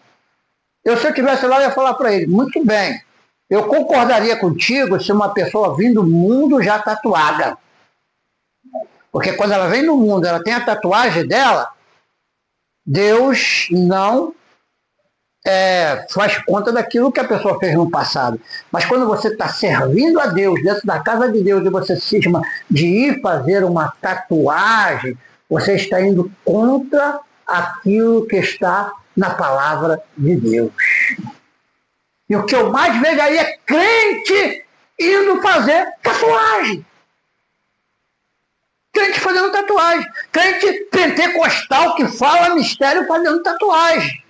A: Se eu estivesse lá, eu ia falar para ele: muito bem, eu concordaria contigo se uma pessoa vir do mundo já tatuada. Porque quando ela vem do mundo, ela tem a tatuagem dela, Deus não faz conta daquilo que a pessoa fez no passado. Mas quando você está servindo a Deus, dentro da casa de Deus, e você cisma de ir fazer uma tatuagem, você está indo contra aquilo que está na palavra de Deus. E o que eu mais vejo aí é crente indo fazer tatuagem. Crente fazendo tatuagem. Crente pentecostal que fala mistério fazendo tatuagem.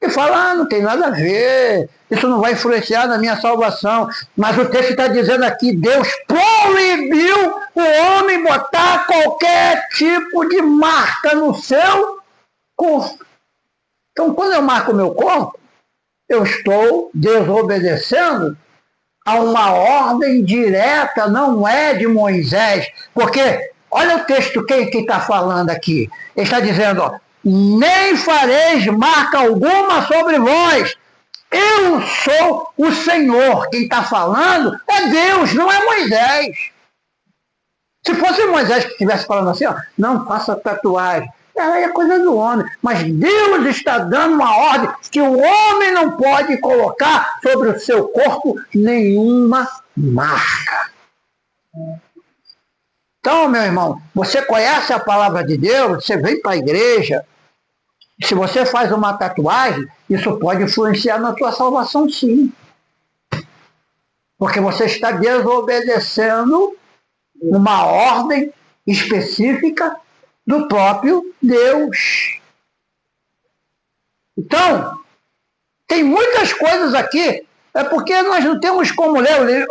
A: E fala: não tem nada a ver, isso não vai influenciar na minha salvação. Mas o texto está dizendo aqui: Deus proibiu o homem botar qualquer tipo de marca no seu corpo. Então, quando eu marco o meu corpo, eu estou desobedecendo a uma ordem direta, não é de Moisés. Porque, olha o texto, quem que está falando aqui? Ele está dizendo: ó, nem fareis marca alguma sobre vós. Eu sou o Senhor. Quem está falando é Deus, não é Moisés. Se fosse Moisés que estivesse falando assim, ó, não faça tatuagem, aí é coisa do homem. Mas Deus está dando uma ordem que o homem não pode colocar sobre o seu corpo nenhuma marca. Então, meu irmão, você conhece a palavra de Deus, você vem para a igreja. Se você faz uma tatuagem, isso pode influenciar na sua salvação, sim. Porque você está desobedecendo uma ordem específica do próprio Deus. Então, tem muitas coisas aqui, porque nós não temos como ler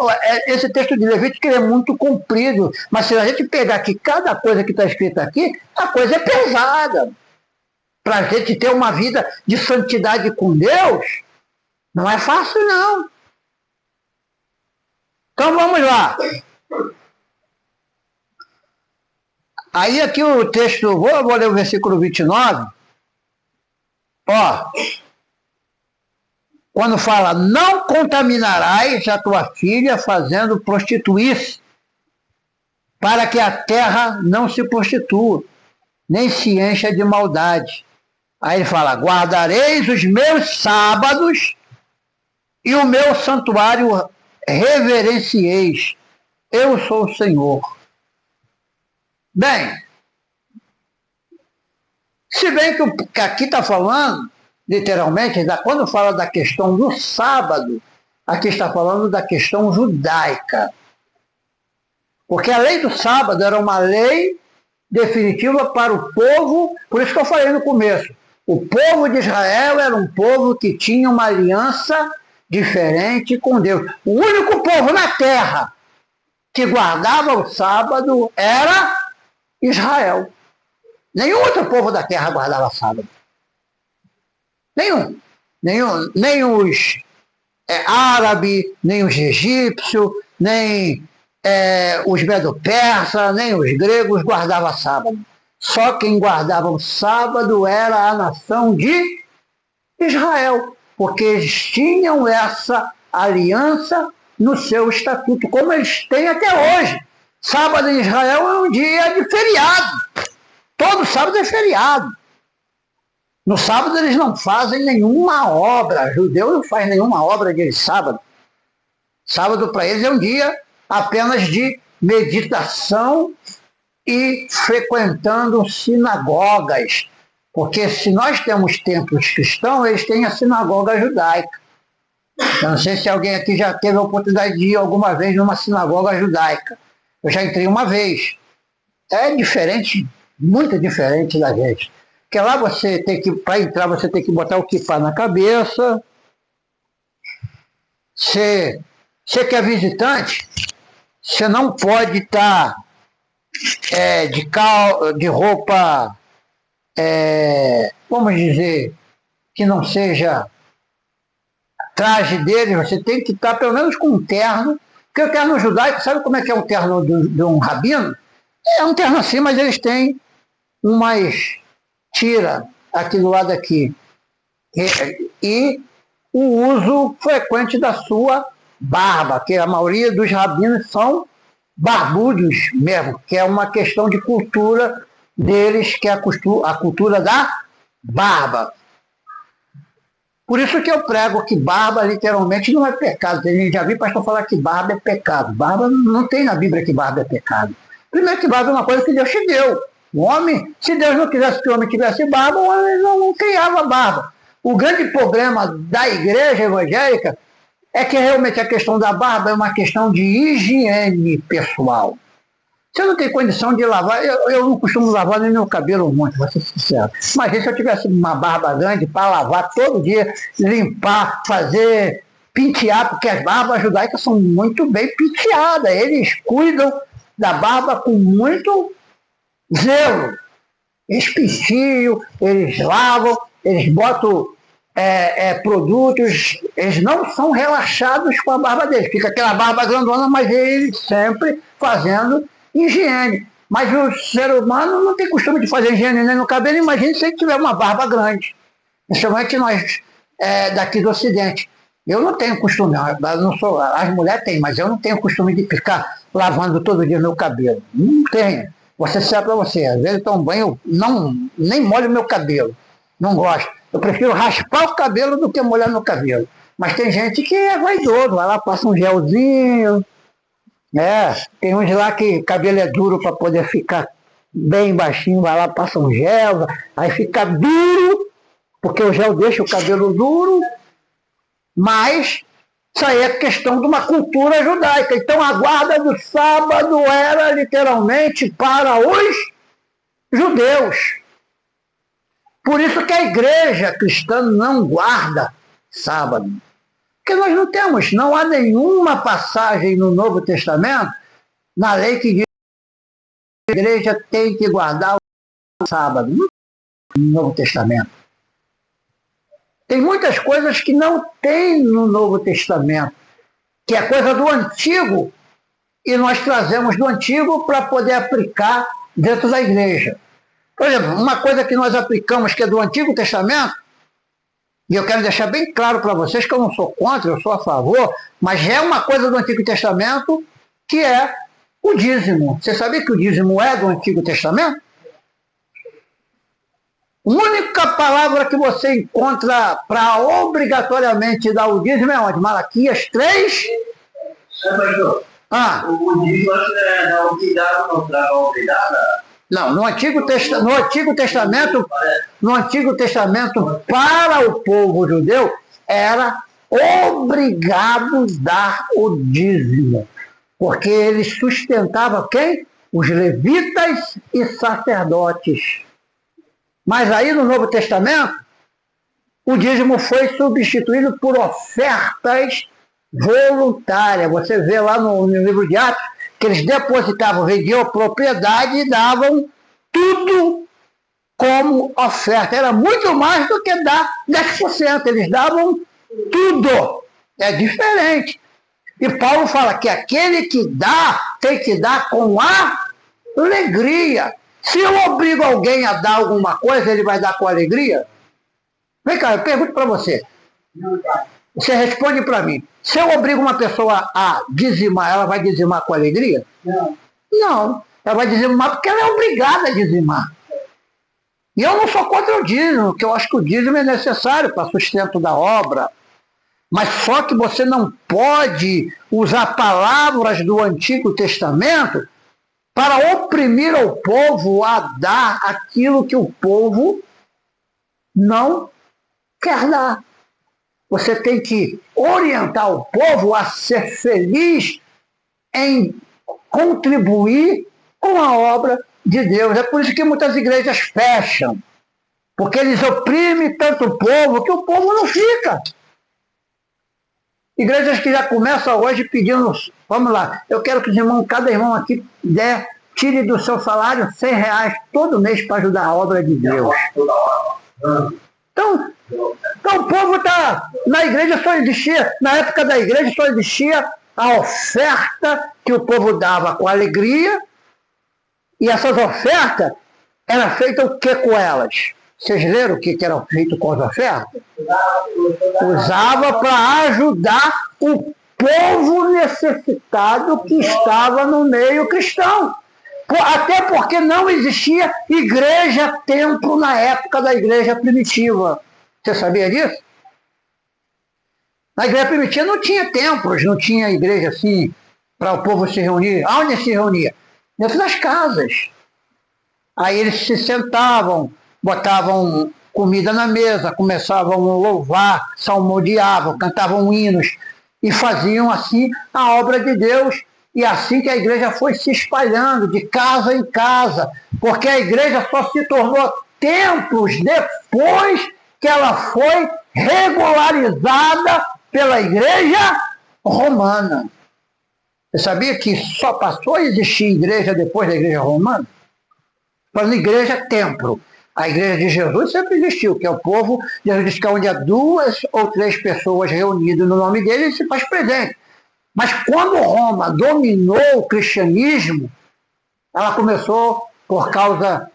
A: esse texto de Levítico, que ele é muito comprido, mas se a gente pegar aqui cada coisa que está escrita aqui, a coisa é pesada. Para a gente ter uma vida de santidade com Deus, não é fácil, não. Então vamos lá. Aí aqui o texto, vou ler o versículo 29. Ó, quando fala: não contaminarás a tua filha fazendo prostituir-se, para que a terra não se prostitua, nem se encha de maldade. Aí ele fala: guardareis os meus sábados e o meu santuário reverencieis. eu sou o Senhor. Bem, se bem que aqui está falando, literalmente, quando fala da questão do sábado, aqui está falando da questão judaica. Porque a lei do sábado era uma lei definitiva para o povo, por isso que eu falei no começo, o povo de Israel era um povo que tinha uma aliança diferente com Deus. O único povo na terra que guardava o sábado era Israel. Nenhum outro povo da terra guardava sábado. Nenhum. Nem os árabes, nem os egípcios, nem os medo-persas, nem os gregos guardavam sábado. Só quem guardava o sábado era a nação de Israel, porque eles tinham essa aliança no seu estatuto, como eles têm até hoje. Sábado em Israel é um dia de feriado. Todo sábado é feriado. No sábado eles não fazem nenhuma obra. Judeu não faz nenhuma obra de sábado. Sábado para eles é um dia apenas de meditação e frequentando sinagogas. Porque se nós temos templos cristãos, eles têm a sinagoga judaica. Eu não sei se alguém aqui já teve a oportunidade de ir alguma vez numa sinagoga judaica. Eu já entrei uma vez. É diferente, muito diferente da gente. Porque lá você tem que, para entrar, você tem que botar o kippá na cabeça. Você que é visitante, você não pode estar de roupa, vamos dizer, que não seja traje dele, você tem que estar pelo menos com um terno, porque o terno judaico, sabe como é que é um terno de um rabino? É um terno assim, mas eles têm umas tira aqui do lado aqui. E o uso frequente da sua barba, que a maioria dos rabinos são barbudos mesmo, que é uma questão de cultura deles, que é a cultura da barba. Por isso que eu prego que barba literalmente não é pecado. Eu já vi pastor falar que barba é pecado. Barba não tem na Bíblia que barba é pecado. Primeiro que barba é uma coisa que Deus te deu. O homem, se Deus não quisesse que o homem tivesse barba, o homem não criava barba. O grande problema da igreja evangélica é que realmente a questão da barba é uma questão de higiene pessoal. Você não tem condição de lavar, eu não costumo lavar nem meu cabelo muito, vou ser sincero. Mas se eu tivesse uma barba grande para lavar todo dia, limpar, fazer, pentear, porque as barbas judaicas são muito bem penteadas, eles cuidam da barba com muito zelo. Eles penteam, eles lavam, eles botam produtos, eles não são relaxados com a barba deles. Fica aquela barba grandona, mas eles sempre fazendo higiene. Mas o ser humano não tem costume de fazer higiene nem no cabelo. Imagine se ele tiver uma barba grande. Principalmente nós daqui do Ocidente. Eu não tenho costume, não sou, as mulheres têm, mas eu não tenho costume de ficar lavando todo dia meu cabelo. Não tenho. Vou ser sincero para você, às vezes eu tomo banho, nem molho meu cabelo. Não gosto. Eu prefiro raspar o cabelo do que molhar meu cabelo. Mas tem gente que é vaidoso, vai lá, passa um gelzinho. Tem uns lá que cabelo é duro para poder ficar bem baixinho, vai lá, passa um gel, aí fica duro, porque o gel deixa o cabelo duro, mas isso aí é questão de uma cultura judaica. Então a guarda do sábado era literalmente para os judeus. Por isso que a igreja cristã não guarda sábado. Porque nós não há nenhuma passagem no Novo Testamento, na lei que diz que a igreja tem que guardar o sábado. Não tem no Novo Testamento. Tem muitas coisas que não tem no Novo Testamento, que é coisa do Antigo, e nós trazemos do Antigo para poder aplicar dentro da igreja. Por exemplo, uma coisa que nós aplicamos que é do Antigo Testamento, e eu quero deixar bem claro para vocês que eu não sou contra, eu sou a favor, mas é uma coisa do Antigo Testamento que é o dízimo. Você sabia que o dízimo é do Antigo Testamento? A única palavra que você encontra para obrigatoriamente dar o dízimo é onde? Malaquias 3.
B: O dízimo não é cuidado, não trava obrigada.
A: Não, no Antigo Testamento, para o povo judeu, era obrigado a dar o dízimo, porque eles sustentavam quem? Os levitas e sacerdotes. Mas aí no Novo Testamento, o dízimo foi substituído por ofertas voluntárias. Você vê lá no livro de Atos que eles depositavam, vendiam a propriedade e davam tudo como oferta. Era muito mais do que dar 10%. Eles davam tudo. É diferente. E Paulo fala que aquele que dá, tem que dar com alegria. Se eu obrigo alguém a dar alguma coisa, ele vai dar com alegria? Vem cá, eu pergunto para você. Você responde para mim. Se eu obrigo uma pessoa a dizimar, ela vai dizimar com alegria?
B: Não.
A: Não. Ela vai dizimar porque ela é obrigada a dizimar. E eu não sou contra o dízimo, porque eu acho que o dízimo é necessário para sustento da obra. Mas só que você não pode usar palavras do Antigo Testamento para oprimir o povo a dar aquilo que o povo não quer dar. Você tem que orientar o povo a ser feliz em contribuir com a obra de Deus. É por isso que muitas igrejas fecham, porque eles oprimem tanto o povo que o povo não fica. Igrejas que já começam hoje pedindo, vamos lá, eu quero que os irmãos, cada irmão aqui tire do seu salário R$100 todo mês para ajudar a obra de Deus. Então o povo está na igreja, só existia, na época da igreja só existia a oferta que o povo dava com alegria, e essas ofertas eram feitas o que com elas? Vocês leram o que era feito com as ofertas? Usava para ajudar o povo necessitado que estava no meio cristão. Até porque não existia igreja-templo na época da igreja primitiva. Você sabia disso? Na igreja primitiva não tinha templos, não tinha igreja assim para o povo se reunir. Aonde se reunia? Dentro das casas. Aí eles se sentavam, botavam comida na mesa, começavam a louvar, salmodiavam, cantavam hinos e faziam assim a obra de Deus. E assim que a igreja foi se espalhando de casa em casa, porque a igreja só se tornou templos depois que ela foi regularizada pela igreja romana. Você sabia que só passou a existir igreja depois da igreja romana? Falando igreja, templo. A igreja de Jesus sempre existiu, que é o povo, Jesus diz que onde há 2 ou 3 pessoas reunidas no nome dele, ele se faz presente. Mas quando Roma dominou o cristianismo, ela começou, por causa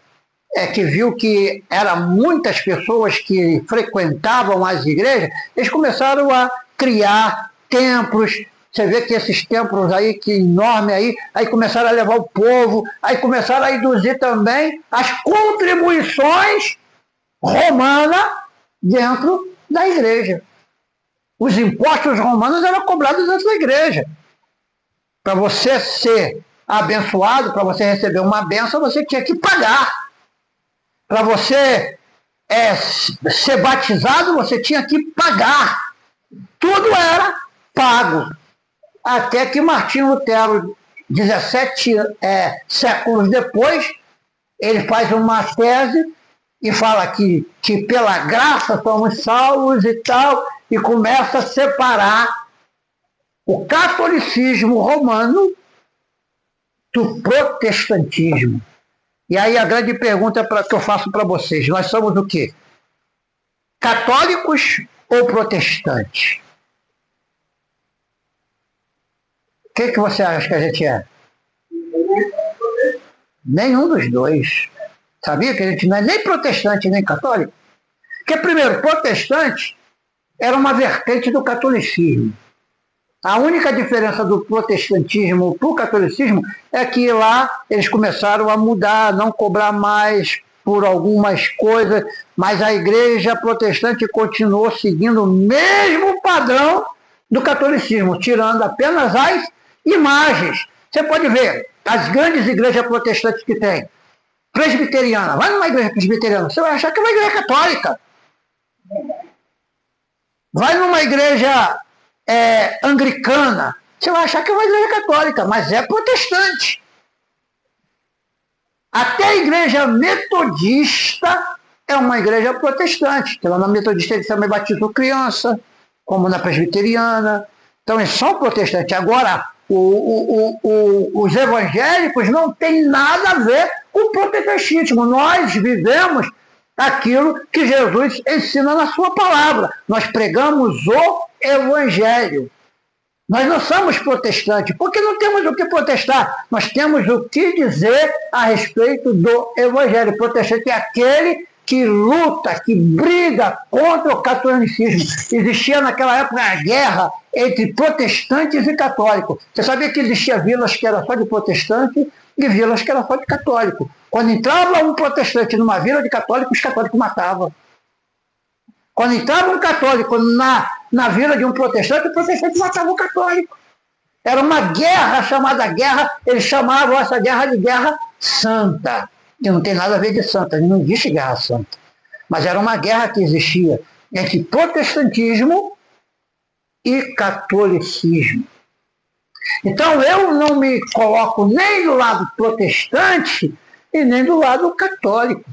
A: que viu que eram muitas pessoas que frequentavam as igrejas, eles começaram a criar templos. Você vê que esses templos aí, que enorme aí começaram a levar o povo, aí começaram a induzir também as contribuições romanas dentro da igreja. Os impostos romanos eram cobrados dentro da igreja. Para você ser abençoado, para você receber uma bênção, você tinha que pagar. Para você ser batizado, você tinha que pagar. Tudo era pago. Até que Martinho Lutero, 17 séculos depois, ele faz uma tese e fala que pela graça somos salvos e tal, e começa a separar o catolicismo romano do protestantismo. E aí a grande pergunta que eu faço para vocês, nós somos o quê? Católicos ou protestantes? O que você acha que a gente é? Nenhum dos dois. Sabia que a gente não é nem protestante nem católico? Porque, primeiro, protestante era uma vertente do catolicismo. A única diferença do protestantismo para o catolicismo é que lá eles começaram a mudar, não cobrar mais por algumas coisas, mas a igreja protestante continuou seguindo o mesmo padrão do catolicismo, tirando apenas as Imagens. Você pode ver as grandes igrejas protestantes que tem. Presbiteriana. Vai numa igreja presbiteriana, você vai achar que é uma igreja católica. Vai numa igreja anglicana, você vai achar que é uma igreja católica, mas é protestante. Até a igreja metodista é uma igreja protestante. Então, na metodista eles também batizam criança, como na presbiteriana. Então, eles são protestantes. Agora, os evangélicos não têm nada a ver com o protestantismo. Nós vivemos aquilo que Jesus ensina na sua palavra. Nós pregamos o evangelho. Nós não somos protestantes, porque não temos o que protestar. Nós temos o que dizer a respeito do evangelho. O protestante é aquele que luta, que briga contra o catolicismo. Existia naquela época a guerra entre protestantes e católicos. Você sabia que existia vilas que eram só de protestante e vilas que eram só de católico. Quando entrava um protestante numa vila de católicos, os católicos matavam. Quando entrava um católico na vila de um protestante, o protestante matava o católico. Era uma guerra chamada guerra, eles chamavam essa guerra de guerra santa, que não tem nada a ver de santa, não existe guerra santa. Mas era uma guerra que existia entre protestantismo e catolicismo. Então eu não me coloco nem do lado protestante e nem do lado católico.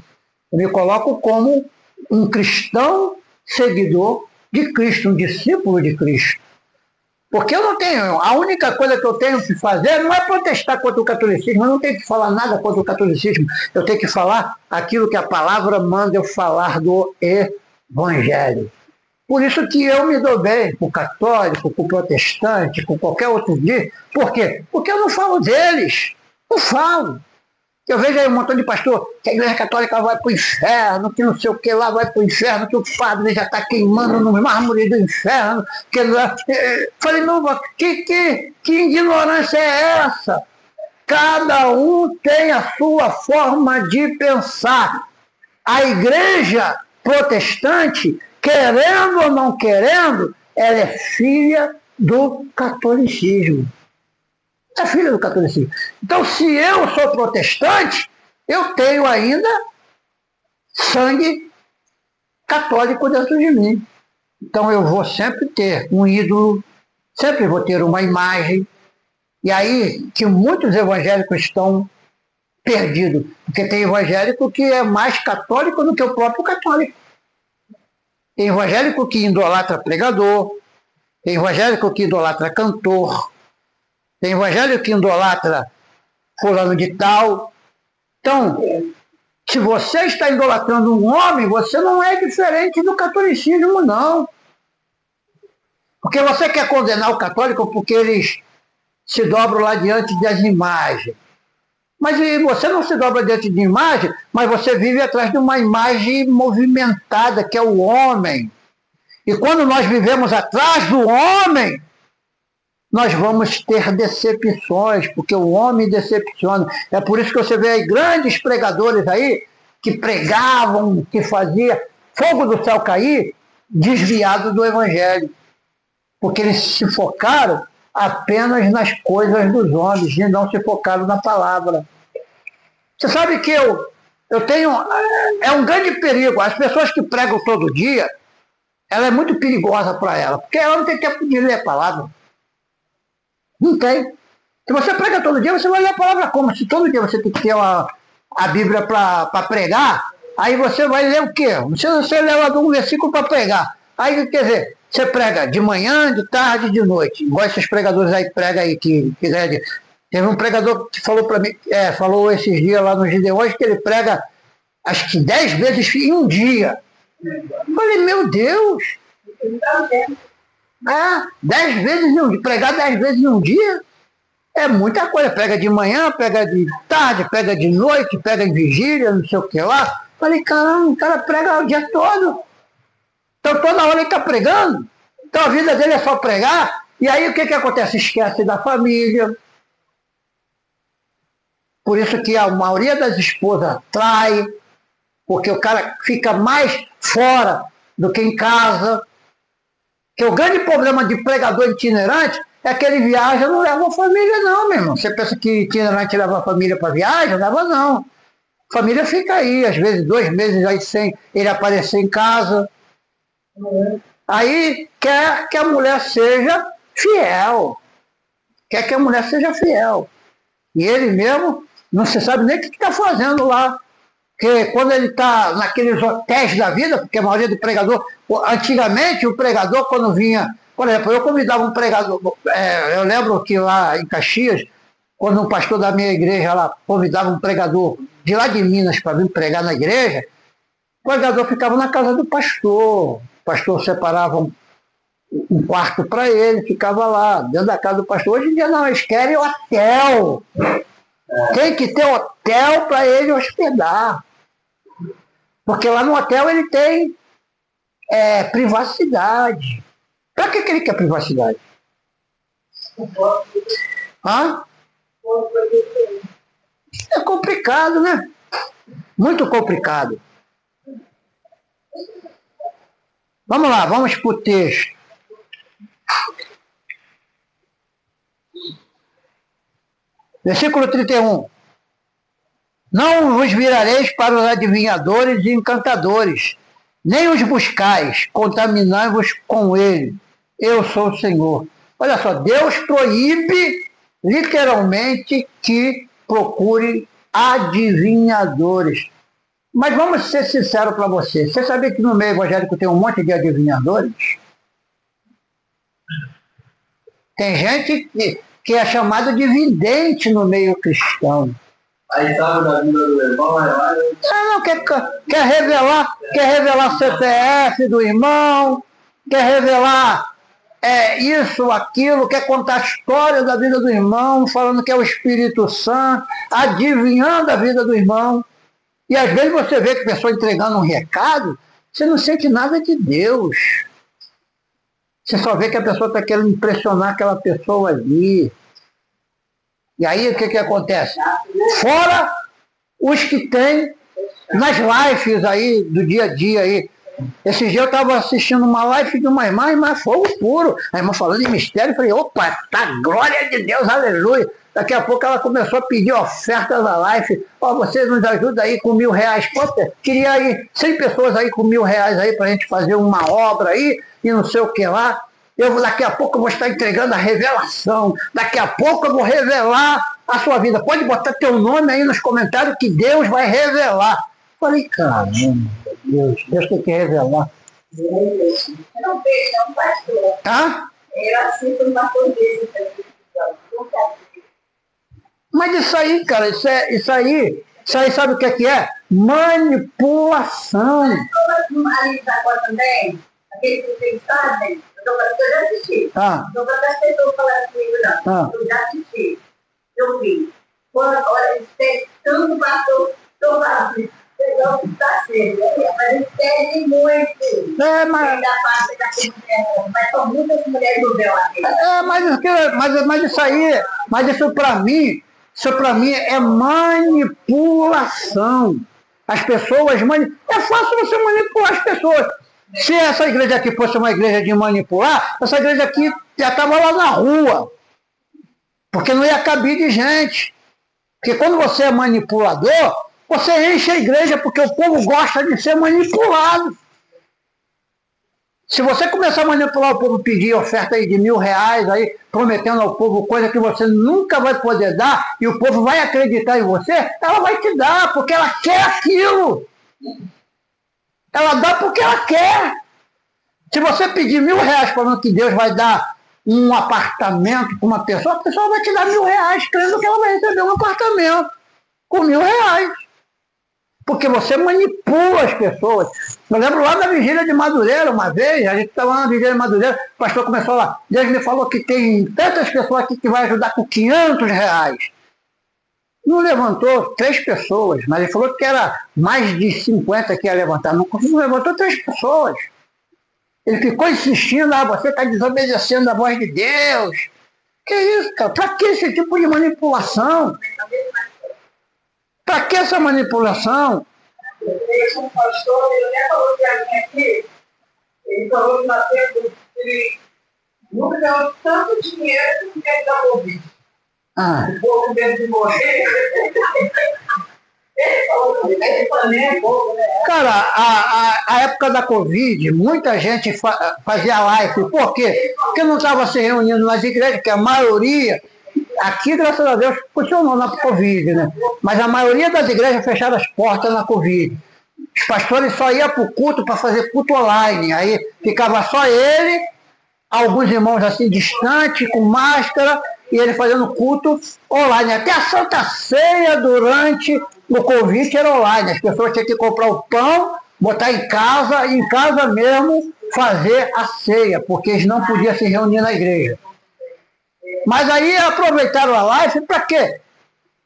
A: Eu me coloco como um cristão seguidor de Cristo, um discípulo de Cristo. Porque eu não tenho, a única coisa que eu tenho que fazer não é protestar contra o catolicismo, eu não tenho que falar nada contra o catolicismo, eu tenho que falar aquilo que a palavra manda eu falar do evangelho. Por isso que eu me dou bem com o católico, com o protestante, com qualquer outro dia. Por quê? Porque eu não falo deles, não falo. Eu vejo aí um montão de pastor que a igreja católica vai para o inferno, que não sei o que lá vai para o inferno, que o padre já está queimando no mármore do inferno. Falei, não, que ignorância é essa? Cada um tem a sua forma de pensar. A igreja protestante, querendo ou não querendo, ela é filha do catolicismo. É filha do catolicismo. Então, se eu sou protestante, eu tenho ainda sangue católico dentro de mim. Então, eu vou sempre ter um ídolo, sempre vou ter uma imagem. E aí que muitos evangélicos estão perdidos. Porque tem evangélico que é mais católico do que o próprio católico. Tem evangélico que idolatra pregador, tem evangélico que idolatra cantor, tem evangélico que idolatra fulano de tal. Então, se você está idolatrando um homem, você não é diferente do catolicismo, não. Porque você quer condenar o católico porque eles se dobram lá diante das imagens. Mas você não se dobra diante de imagem, mas você vive atrás de uma imagem movimentada, que é o homem. E quando nós vivemos atrás do homem, nós vamos ter decepções, porque o homem decepciona. É por isso que você vê aí grandes pregadores aí, que pregavam, que faziam fogo do céu cair, desviado do evangelho. Porque eles se focaram apenas nas coisas dos homens e não se focaram na palavra. Você sabe que eu tenho... É um grande perigo. As pessoas que pregam todo dia, ela é muito perigosa para ela, porque ela não tem tempo de ler a palavra. Não tem. Se você prega todo dia, você vai ler a palavra como? Se todo dia você tem que ter a Bíblia para pregar, aí você vai ler o quê? Você leva um versículo para pregar. Aí, quer dizer, você prega de manhã, de tarde, de noite. Igual esses pregadores aí pregam aí, que teve um pregador que falou para mim, falou esses dias lá no Gideões, que ele prega acho que 10 vezes em um dia. Eu falei, meu Deus! 10 vezes em um dia, pregar 10 vezes em um dia é muita coisa. Pega de manhã, pega de tarde, pega de noite, pega em vigília, não sei o que lá. Falei, caramba, o cara prega o dia todo. Então toda hora ele está pregando. Então a vida dele é só pregar. E aí o que acontece? Esquece da família. Por isso que a maioria das esposas trai, porque o cara fica mais fora do que em casa. Que o grande problema de pregador itinerante É que ele viaja, não leva a família não, meu irmão. Você pensa que itinerante leva a família para viagem? Não leva não. A família fica aí, às vezes 2 meses aí sem ele aparecer em casa. Aí quer que a mulher seja fiel. Quer que a mulher seja fiel. E ele mesmo não se sabe nem o que está fazendo lá. Porque quando ele está naqueles hotéis da vida, porque a maioria do pregador, antigamente o pregador quando vinha, por exemplo, eu convidava um pregador, eu lembro que lá em Caxias, quando um pastor da minha igreja lá convidava um pregador de lá de Minas para vir pregar na igreja, o pregador ficava na casa do pastor. O pastor separava um quarto para ele, ficava lá, dentro da casa do pastor. Hoje em dia não, eles querem hotel. Tem que ter hotel para ele hospedar. Porque lá no hotel ele tem privacidade. Para que ele quer privacidade? Hã? É complicado, né? Muito complicado. Vamos lá, vamos para o texto. Versículo 31. Não vos virareis para os adivinhadores e encantadores, nem os buscais, contaminai-vos com ele. Eu sou o Senhor. Olha só, Deus proíbe literalmente que procure adivinhadores. Mas vamos ser sinceros para você. Você sabia que no meio evangélico tem um monte de adivinhadores? Tem gente que é chamado de vidente no meio cristão.
B: Aí sabe da vida do irmão,
A: Não, quer revelar CPF do irmão, quer revelar isso, aquilo, quer contar a história da vida do irmão, falando que é o Espírito Santo, adivinhando a vida do irmão. E às vezes você vê que a pessoa entregando um recado, você não sente nada de Deus. Você só vê que a pessoa está querendo impressionar aquela pessoa ali. E aí o que acontece? Fora os que tem nas lives aí, do dia a dia aí. Esse dia eu estava assistindo uma live de uma irmã, mas fogo puro. A irmã falando de mistério, eu falei, opa, tá, glória de Deus, aleluia. Daqui a pouco ela começou a pedir ofertas na live. Você nos ajuda aí com R$1.000. Pô, queria aí 100 pessoas aí com R$1.000 aí pra gente fazer uma obra aí e não sei o que lá. Daqui a pouco eu vou estar entregando a revelação. Daqui a pouco eu vou revelar a sua vida. Pode botar teu nome aí nos comentários que Deus vai revelar. Falei, caramba, Deus tem que revelar.
C: Eu não vejo, não, pastor.
A: Tá?
C: Eu assisto um pastor desse.
A: Mas isso aí, cara, isso aí sabe o que é? Manipulação.
C: Mas como ali agora também, aquele que vocês fazem, eu já assisti. Não vou dar pessoas falando comigo, não. Eu já assisti. Eu vi. Olha, eles têm tanto pastor, eu faço. Mas eles pedem muito. Mas são muitas mulheres do véu aqui.
A: Mas isso para mim é manipulação. As pessoas é fácil você manipular as pessoas. Se essa igreja aqui fosse uma igreja de manipular, essa igreja aqui já estava lá na rua. Porque não ia caber de gente. Porque quando você é manipulador, você enche a igreja porque o povo gosta de ser manipulado. Se você começar a manipular o povo, pedir oferta aí de R$1.000, aí, prometendo ao povo coisa que você nunca vai poder dar, e o povo vai acreditar em você, ela vai te dar, porque ela quer aquilo. Ela dá porque ela quer. Se você pedir R$1.000 falando que Deus vai dar um apartamento para uma pessoa, a pessoa vai te dar R$1.000, crendo que ela vai receber um apartamento com R$1.000. Porque você manipula as pessoas. Eu lembro lá na vigília de Madureira, uma vez, a gente estava na vigília de Madureira, o pastor começou lá, Deus me falou que tem tantas pessoas aqui que vai ajudar com R$500. Não levantou 3 pessoas, mas ele falou que era mais de 50 que ia levantar. Não levantou 3 pessoas. Ele ficou insistindo, você está desobedecendo a voz de Deus. Que isso, cara? Para que esse tipo de manipulação? Para que essa manipulação?
C: Um pastor, ele até falou que a minha aqui, ele falou que nós temos Nunca deu tanto dinheiro que tem da Covid. O povo mesmo de morrer.
A: Cara, a época da Covid, muita gente fazia live. Por quê? Porque não estava se reunindo nas igrejas, que a maioria, aqui, graças a Deus, funcionou na Covid, né? Mas a maioria das igrejas fecharam as portas na Covid. Os pastores só iam para o culto para fazer culto online. Aí ficava só ele, alguns irmãos assim distantes, com máscara, e ele fazendo culto online. Até a Santa Ceia durante o Covid era online. As pessoas tinham que comprar o pão, botar em casa, e em casa mesmo fazer a ceia, porque eles não podiam se reunir na igreja. Mas aí aproveitaram a live para quê?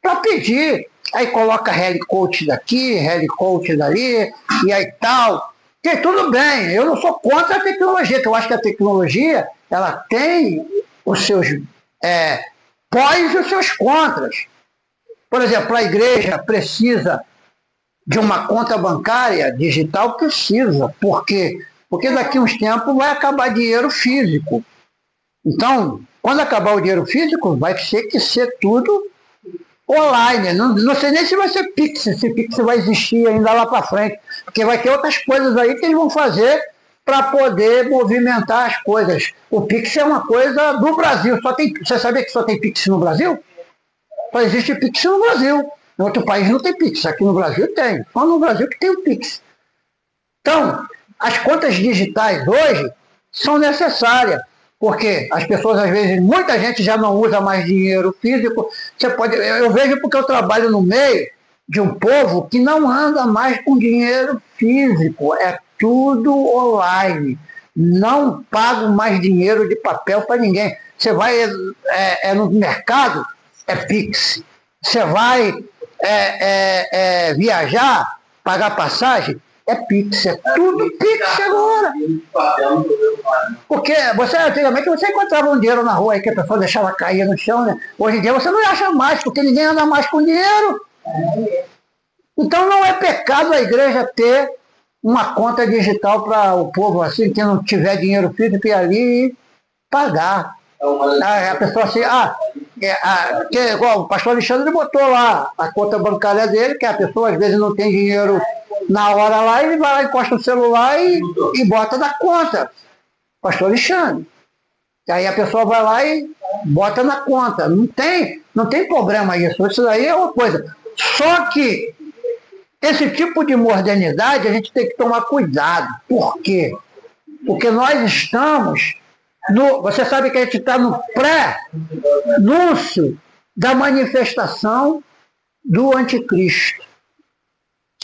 A: Para pedir. Aí coloca Health Coach daqui, Health Coach dali, e aí tal. Que tudo bem, eu não sou contra a tecnologia, que eu acho que a tecnologia ela tem os seus pós e os seus contras. Por exemplo, a igreja precisa de uma conta bancária digital, precisa. Por quê? Porque daqui a uns tempos vai acabar dinheiro físico. Então, quando acabar o dinheiro físico, vai ter que ser tudo online. Não sei nem se vai ser Pix, se Pix vai existir ainda lá para frente, porque vai ter outras coisas aí que eles vão fazer para poder movimentar as coisas. O Pix é uma coisa do Brasil. Você sabia que só tem Pix no Brasil? Só existe Pix no Brasil. Em outro país não tem Pix. Aqui no Brasil tem. Só no Brasil que tem o Pix. Então, as contas digitais hoje são necessárias. Porque as pessoas, às vezes, muita gente já não usa mais dinheiro físico. Eu vejo porque eu trabalho no meio de um povo que não anda mais com dinheiro físico. É tudo online. Não pago mais dinheiro de papel para ninguém. Você vai no mercado, é Pix. Você vai viajar, pagar passagem, é Pix, é tudo Pix agora. Porque antigamente você encontrava um dinheiro na rua aí que a pessoa deixava cair no chão, né? Hoje em dia você não acha mais, porque ninguém anda mais com dinheiro. Então não é pecado a igreja ter uma conta digital para o povo assim, que não tiver dinheiro físico ir ali pagar. A pessoa assim, igual o pastor Alexandre botou lá a conta bancária dele, que a pessoa às vezes não tem dinheiro na hora lá, ele vai lá, encosta o celular e bota na conta. Pastor Alexandre. Aí a pessoa vai lá e bota na conta. Não tem problema isso. Isso daí é uma coisa. Só que esse tipo de modernidade a gente tem que tomar cuidado. Por quê? Porque nós estamos você sabe que a gente está no pré-anúncio da manifestação do anticristo.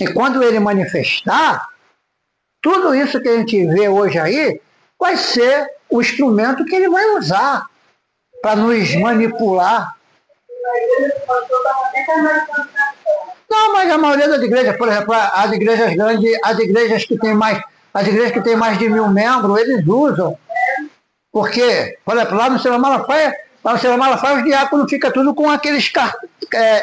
A: E quando ele manifestar, tudo isso que a gente vê hoje aí vai ser o instrumento que ele vai usar para nos manipular. Não, mas a maioria das igrejas, por exemplo, as igrejas grandes, as igrejas que têm mais de 1000 membros, eles usam. Porque, por exemplo, lá no Senhor Malafaia, os diáconos ficam tudo com aqueles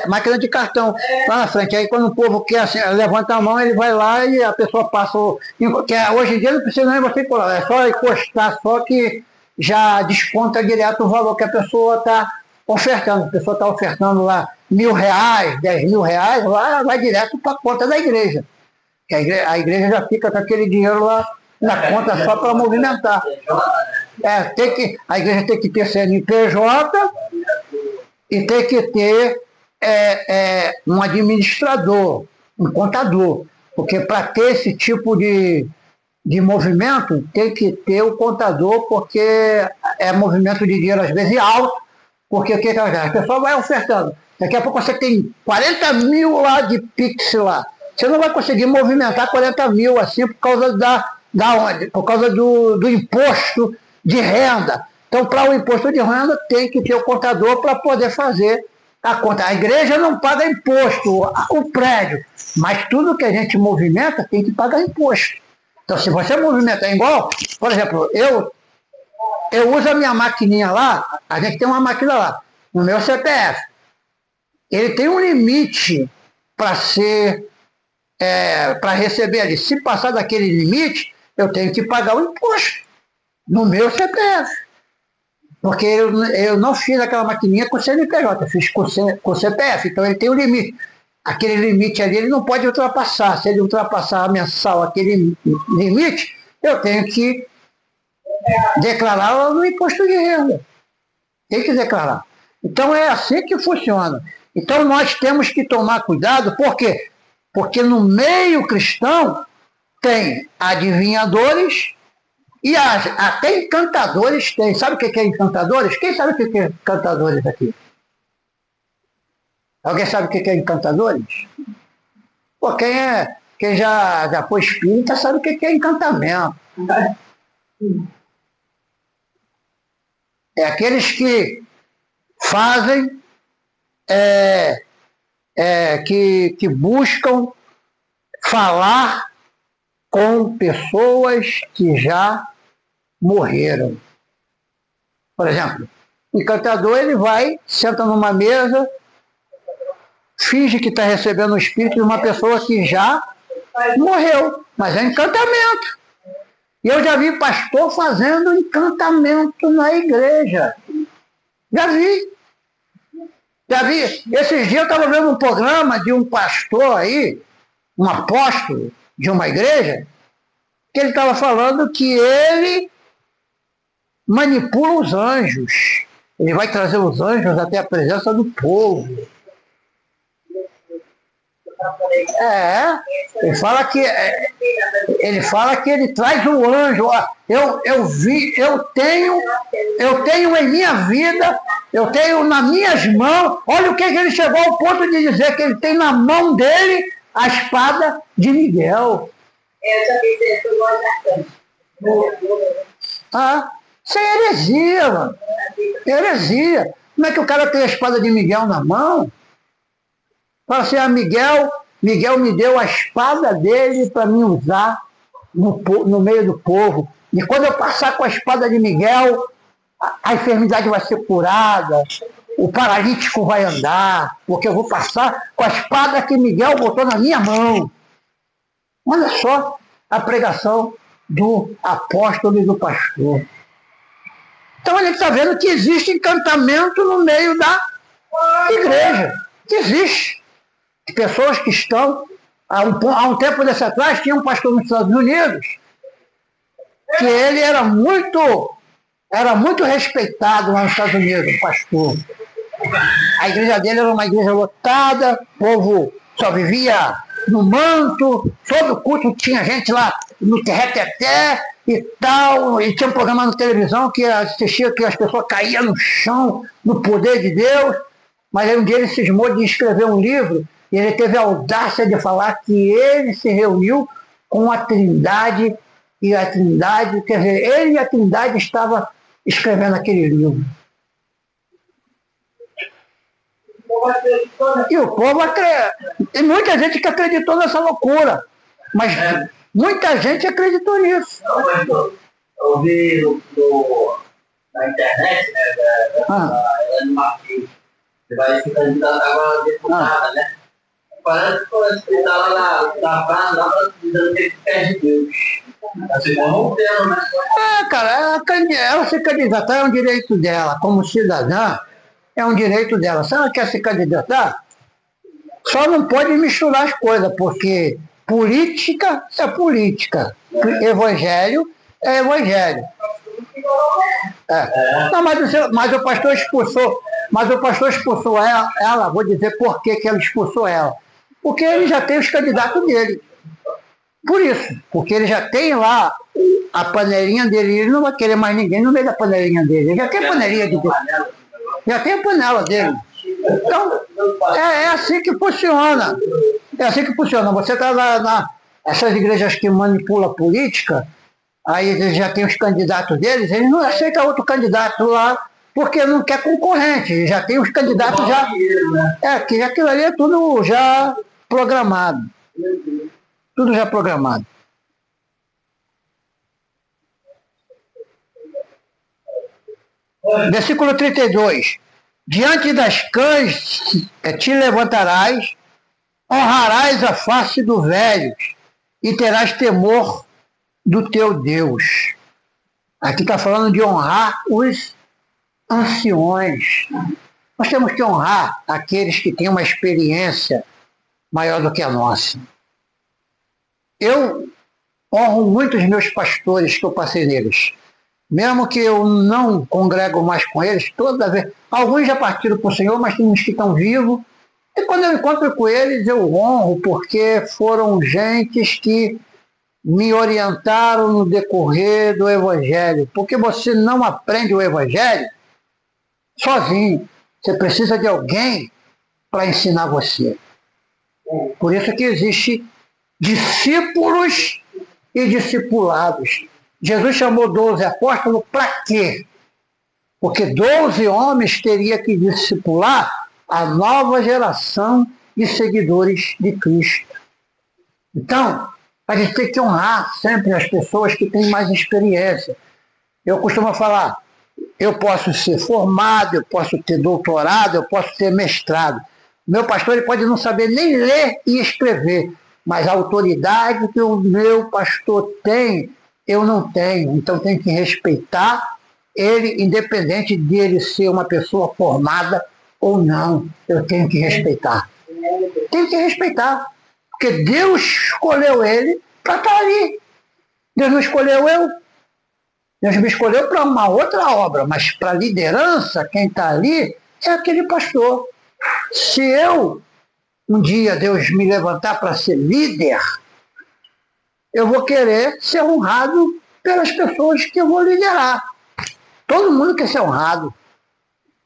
A: máquina de cartão lá na frente. Aí quando o povo quer assim, levanta a mão, ele vai lá e a pessoa passa. Hoje em dia não precisa nem você colar, é só encostar, só que já desconta direto o valor que a pessoa está ofertando. A pessoa está ofertando lá R$1.000, R$10.000, lá vai direto para a conta da igreja. A igreja já fica com aquele dinheiro lá na conta só para movimentar. A igreja tem que ter CNPJ e tem que ter um administrador, um contador. Porque para ter esse tipo de movimento, tem que ter o contador, porque é movimento de dinheiro às vezes alto, porque o que a pessoa vai ofertando. Daqui a pouco você tem 40 mil lá de Pix lá. Você não vai conseguir movimentar 40 mil assim por causa por causa do imposto de renda. Então, para o imposto de renda, tem que ter o contador para poder fazer a conta. A igreja não paga imposto, o prédio, mas tudo que a gente movimenta tem que pagar imposto. Então, se você movimentar igual, por exemplo, eu uso a minha maquininha lá, a gente tem uma máquina lá, no meu CPF. Ele tem um limite para receber ali. Se passar daquele limite, eu tenho que pagar o imposto no meu CPF. Porque eu não fiz aquela maquininha com CNPJ, eu fiz com CPF, então ele tem um limite. Aquele limite ali ele não pode ultrapassar. Se ele ultrapassar a mensal aquele limite, eu tenho que declarar no imposto de renda. Tem que declarar. Então é assim que funciona. Então nós temos que tomar cuidado, por quê? Porque no meio cristão tem adivinhadores e até encantadores tem. Sabe o que é encantadores? Quem sabe o que é encantadores aqui? Alguém sabe o que é encantadores? Pô, quem já foi espírita sabe o que é encantamento. É aqueles que fazem, que buscam falar com pessoas que já morreram. Por exemplo, o encantador, ele vai, senta numa mesa, finge que está recebendo o espírito de uma pessoa que já morreu, mas é encantamento. E eu já vi pastor fazendo encantamento na igreja. Já vi. Esses dias eu estava vendo um programa de um pastor aí, um apóstolo de uma igreja, que ele estava falando que ele manipula os anjos. Ele vai trazer os anjos até a presença do povo. Ele fala que ele traz o anjo. Eu tenho em minha vida, eu tenho nas minhas mãos. Olha o que ele chegou ao ponto de dizer que ele tem na mão dele a espada de Miguel. Isso é heresia, mano. Heresia. Como é que o cara tem a espada de Miguel na mão? Fala assim, Miguel me deu a espada dele para me usar no meio do povo. E quando eu passar com a espada de Miguel, a enfermidade vai ser curada, o paralítico vai andar, porque eu vou passar com a espada que Miguel botou na minha mão. Olha só a pregação do apóstolo e do pastor. Então ele está vendo que existe encantamento no meio da igreja. Que existe. Pessoas que estão, há um tempo desse atrás, tinha um pastor nos Estados Unidos, que ele era muito respeitado lá nos Estados Unidos, o pastor. A igreja dele era uma igreja lotada, o povo só vivia no manto, todo culto tinha gente lá no terreteté e tal, e tinha um programa na televisão que assistia que as pessoas caíam no chão, no poder de Deus, mas aí um dia ele cismou de escrever um livro. E ele teve a audácia de falar que ele se reuniu com a Trindade, e a Trindade, quer dizer, ele e a Trindade estavam escrevendo aquele livro. E o povo acreditou. Tem muita gente que acreditou nessa loucura, mas muita gente acreditou nisso.
B: Eu vi na internet, né, da Helene Martins, que vai se candidatar agora a deputada, né? Parece que ele está lá na praça, lá dizendo que ele quer de Deus. Assim, como tendo, né?
A: Cara, ela se candidatar é um direito dela, como cidadã, é um direito dela. Se ela quer se candidatar, só não pode misturar as coisas, porque política é política, evangelho é evangelho. Não, mas o pastor expulsou ela, vou dizer por que ele expulsou ela. Porque ele já tem os candidatos dele. Por isso, porque ele já tem lá a panelinha dele, ele não vai querer mais ninguém no meio da panelinha dele. Ele já tem a panelinha dele. Já tem a panela dele. Então, é assim que funciona. É assim que funciona. Você está essas igrejas que manipulam a política, aí eles já têm os candidatos deles, eles não aceitam outro candidato lá, porque não quer concorrente. Já tem os candidatos já. Que aquilo ali é tudo já programado. Tudo já programado. Versículo 32. Diante das cães te levantarás, honrarás a face dos velhos e terás temor do teu Deus. Aqui está falando de honrar os anciões. Nós temos que honrar aqueles que têm uma experiência maior do que a nossa. Eu honro muito os meus pastores que eu passei neles. Mesmo que eu não congrego mais com eles, toda vez. Alguns já partiram para o Senhor, mas tem uns que estão vivos. E quando eu encontro com eles, eu honro, porque foram gentes que me orientaram no decorrer do Evangelho. Porque você não aprende o Evangelho sozinho. Você precisa de alguém para ensinar você. Por isso que existe discípulos e discipulados. Jesus chamou 12 apóstolos para quê? Porque 12 homens teria que discipular a nova geração de seguidores de Cristo. Então, a gente tem que honrar sempre as pessoas que têm mais experiência. Eu costumo falar, eu posso ser formado, eu posso ter doutorado, eu posso ter mestrado. Meu pastor ele pode não saber nem ler e escrever, mas a autoridade que o meu pastor tem, eu não tenho. Então tem que respeitar ele, independente de ele ser uma pessoa formada ou não. Eu tenho que respeitar. Tenho que respeitar. Porque Deus escolheu ele para estar ali. Deus não escolheu eu. Deus me escolheu para uma outra obra, mas para a liderança, quem está ali é aquele pastor. Se eu, um dia, Deus me levantar para ser líder, eu vou querer ser honrado pelas pessoas que eu vou liderar. Todo mundo quer ser honrado.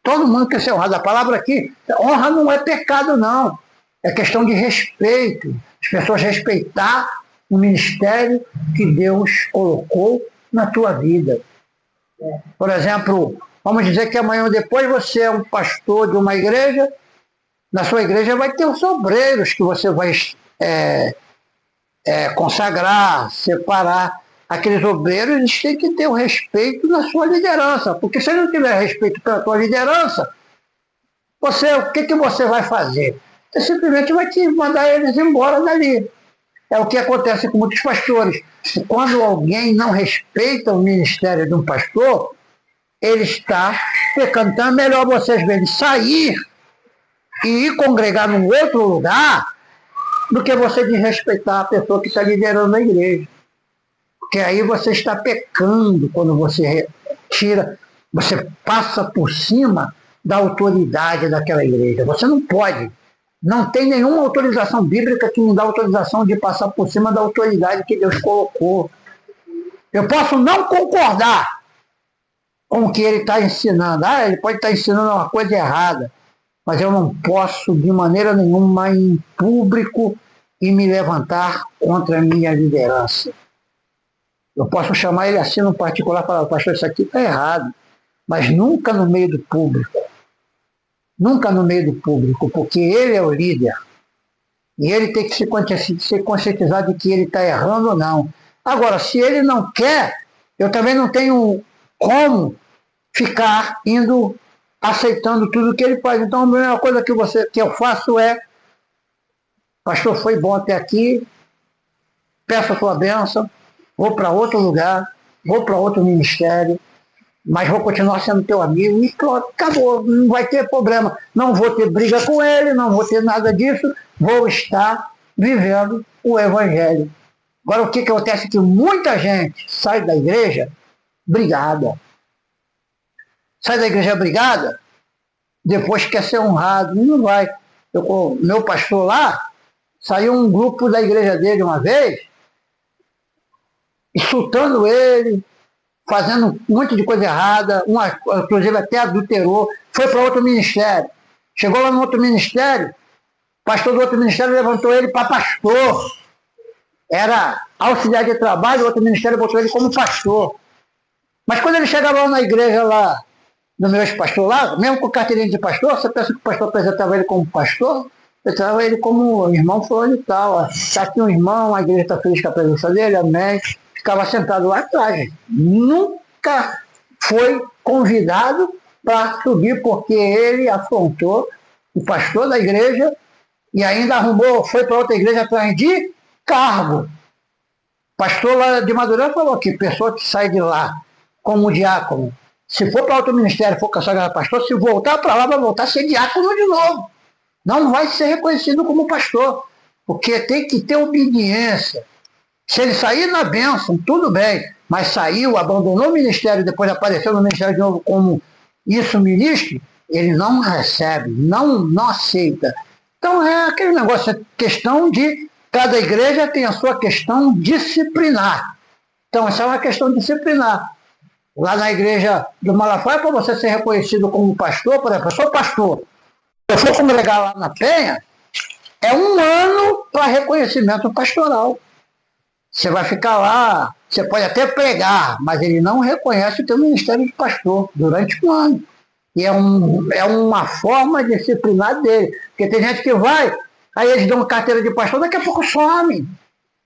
A: Todo mundo quer ser honrado. A palavra aqui, honra não é pecado, não. É questão de respeito. As pessoas respeitar o ministério que Deus colocou na tua vida. Por exemplo, vamos dizer que amanhã ou depois você é um pastor de uma igreja, na sua igreja vai ter os obreiros que você vai consagrar, separar. Aqueles obreiros eles têm que ter o respeito na sua liderança, porque se ele não tiver respeito pela tua liderança, o que você vai fazer? Você simplesmente vai te mandar eles embora dali. É o que acontece com muitos pastores. Quando alguém não respeita o ministério de um pastor, ele está pecando. Então é melhor vocês verem sair e ir congregar num outro lugar do que você desrespeitar a pessoa que está liderando a igreja. Porque aí você está pecando quando você você passa por cima da autoridade daquela igreja. Você não pode. Não tem nenhuma autorização bíblica que me dá autorização de passar por cima da autoridade que Deus colocou. Eu posso não concordar com o que ele está ensinando. Ele pode estar ensinando uma coisa errada, mas eu não posso, de maneira nenhuma, em público, e me levantar contra a minha liderança. Eu posso chamar ele assim no particular e falar, pastor, isso aqui está errado, mas nunca no meio do público. Nunca no meio do público, porque ele é o líder. E ele tem que se conscientizar de que ele está errando ou não. Agora, se ele não quer, eu também não tenho como ficar aceitando tudo que ele faz. Então, a primeira coisa que eu faço é, pastor, foi bom até aqui, peço a tua bênção, vou para outro lugar, vou para outro ministério, mas vou continuar sendo teu amigo e pronto, acabou, não vai ter problema. Não vou ter briga com ele, não vou ter nada disso, vou estar vivendo o Evangelho. Agora, o que acontece é que muita gente sai da igreja brigada. Sai da igreja brigada, depois quer ser honrado, e não vai. Meu pastor lá, saiu um grupo da igreja dele uma vez, insultando ele, fazendo um monte de coisa errada, inclusive até adulterou, foi para outro ministério. Chegou lá no outro ministério, o pastor do outro ministério levantou ele para pastor. Era auxiliar de trabalho, o outro ministério botou ele como pastor. Mas quando ele chegava lá na igreja, lá, do meu ex-pastor lá, mesmo com carteirinha de pastor, você pensa que o pastor apresentava ele como pastor? Apresentava ele como irmão fulano e tal. Está aqui um irmão, a igreja está feliz com a presença dele, amém. Ficava sentado lá atrás. Nunca foi convidado para subir, porque ele afrontou o pastor da igreja e ainda foi para outra igreja atrás de cargo. O pastor lá de Madureira falou que pessoa que sai de lá como diácono Se for para outro ministério, for consagrado pastor, se voltar para lá, vai voltar a ser diácono de novo. Não vai ser reconhecido como pastor, porque tem que ter obediência. Se ele sair na bênção, tudo bem, mas saiu, abandonou o ministério, depois apareceu no ministério de novo como isso ministro, ele não recebe, não aceita. Então é aquele negócio, é questão de cada igreja tem a sua questão disciplinar. Então essa é uma questão disciplinar. Lá na igreja do Malafaia, para você ser reconhecido como pastor, por exemplo, eu sou pastor. Se eu for congregar lá na Penha, é 1 ano para reconhecimento pastoral. Você vai ficar lá, você pode até pregar, mas ele não reconhece o teu ministério de pastor durante 1 ano. E é uma forma disciplinar dele. Porque tem gente que vai, aí eles dão carteira de pastor, daqui a pouco some.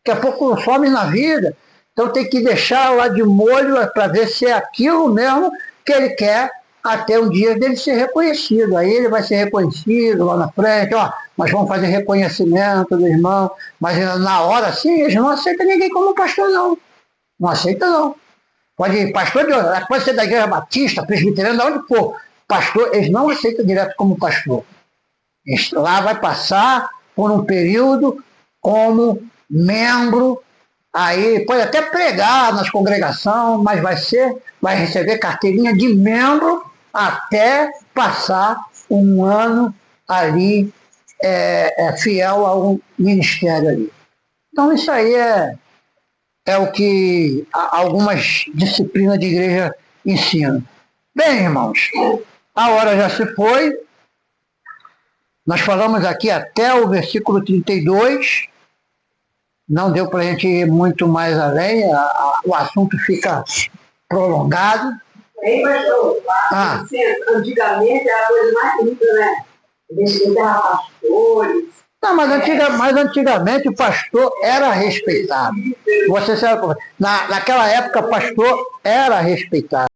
A: Daqui a pouco some na vida. Então tem que deixar lá de molho para ver se é aquilo mesmo que ele quer até um dia dele ser reconhecido. Aí ele vai ser reconhecido lá na frente, ó, nós vamos fazer reconhecimento do irmão, mas na hora assim, eles não aceitam ninguém como pastor, não. Não aceitam, não. Pode ser da igreja batista, presbiteriana, de onde for. Pastor, eles não aceitam direto como pastor. Lá vai passar por um período como membro. Aí pode até pregar nas congregações, mas vai receber carteirinha de membro até passar 1 ano ali fiel ao ministério ali. Então isso aí é o que algumas disciplinas de igreja ensinam. Bem, irmãos, a hora já se foi. Nós falamos aqui até o versículo 32. Não deu para a gente ir muito mais além, o assunto fica prolongado.
C: Pastor, antigamente era a coisa mais bonita, né? Respeitar pastores.
A: Não, mas antigamente o pastor era respeitado. Você sabe, naquela época, pastor era respeitado.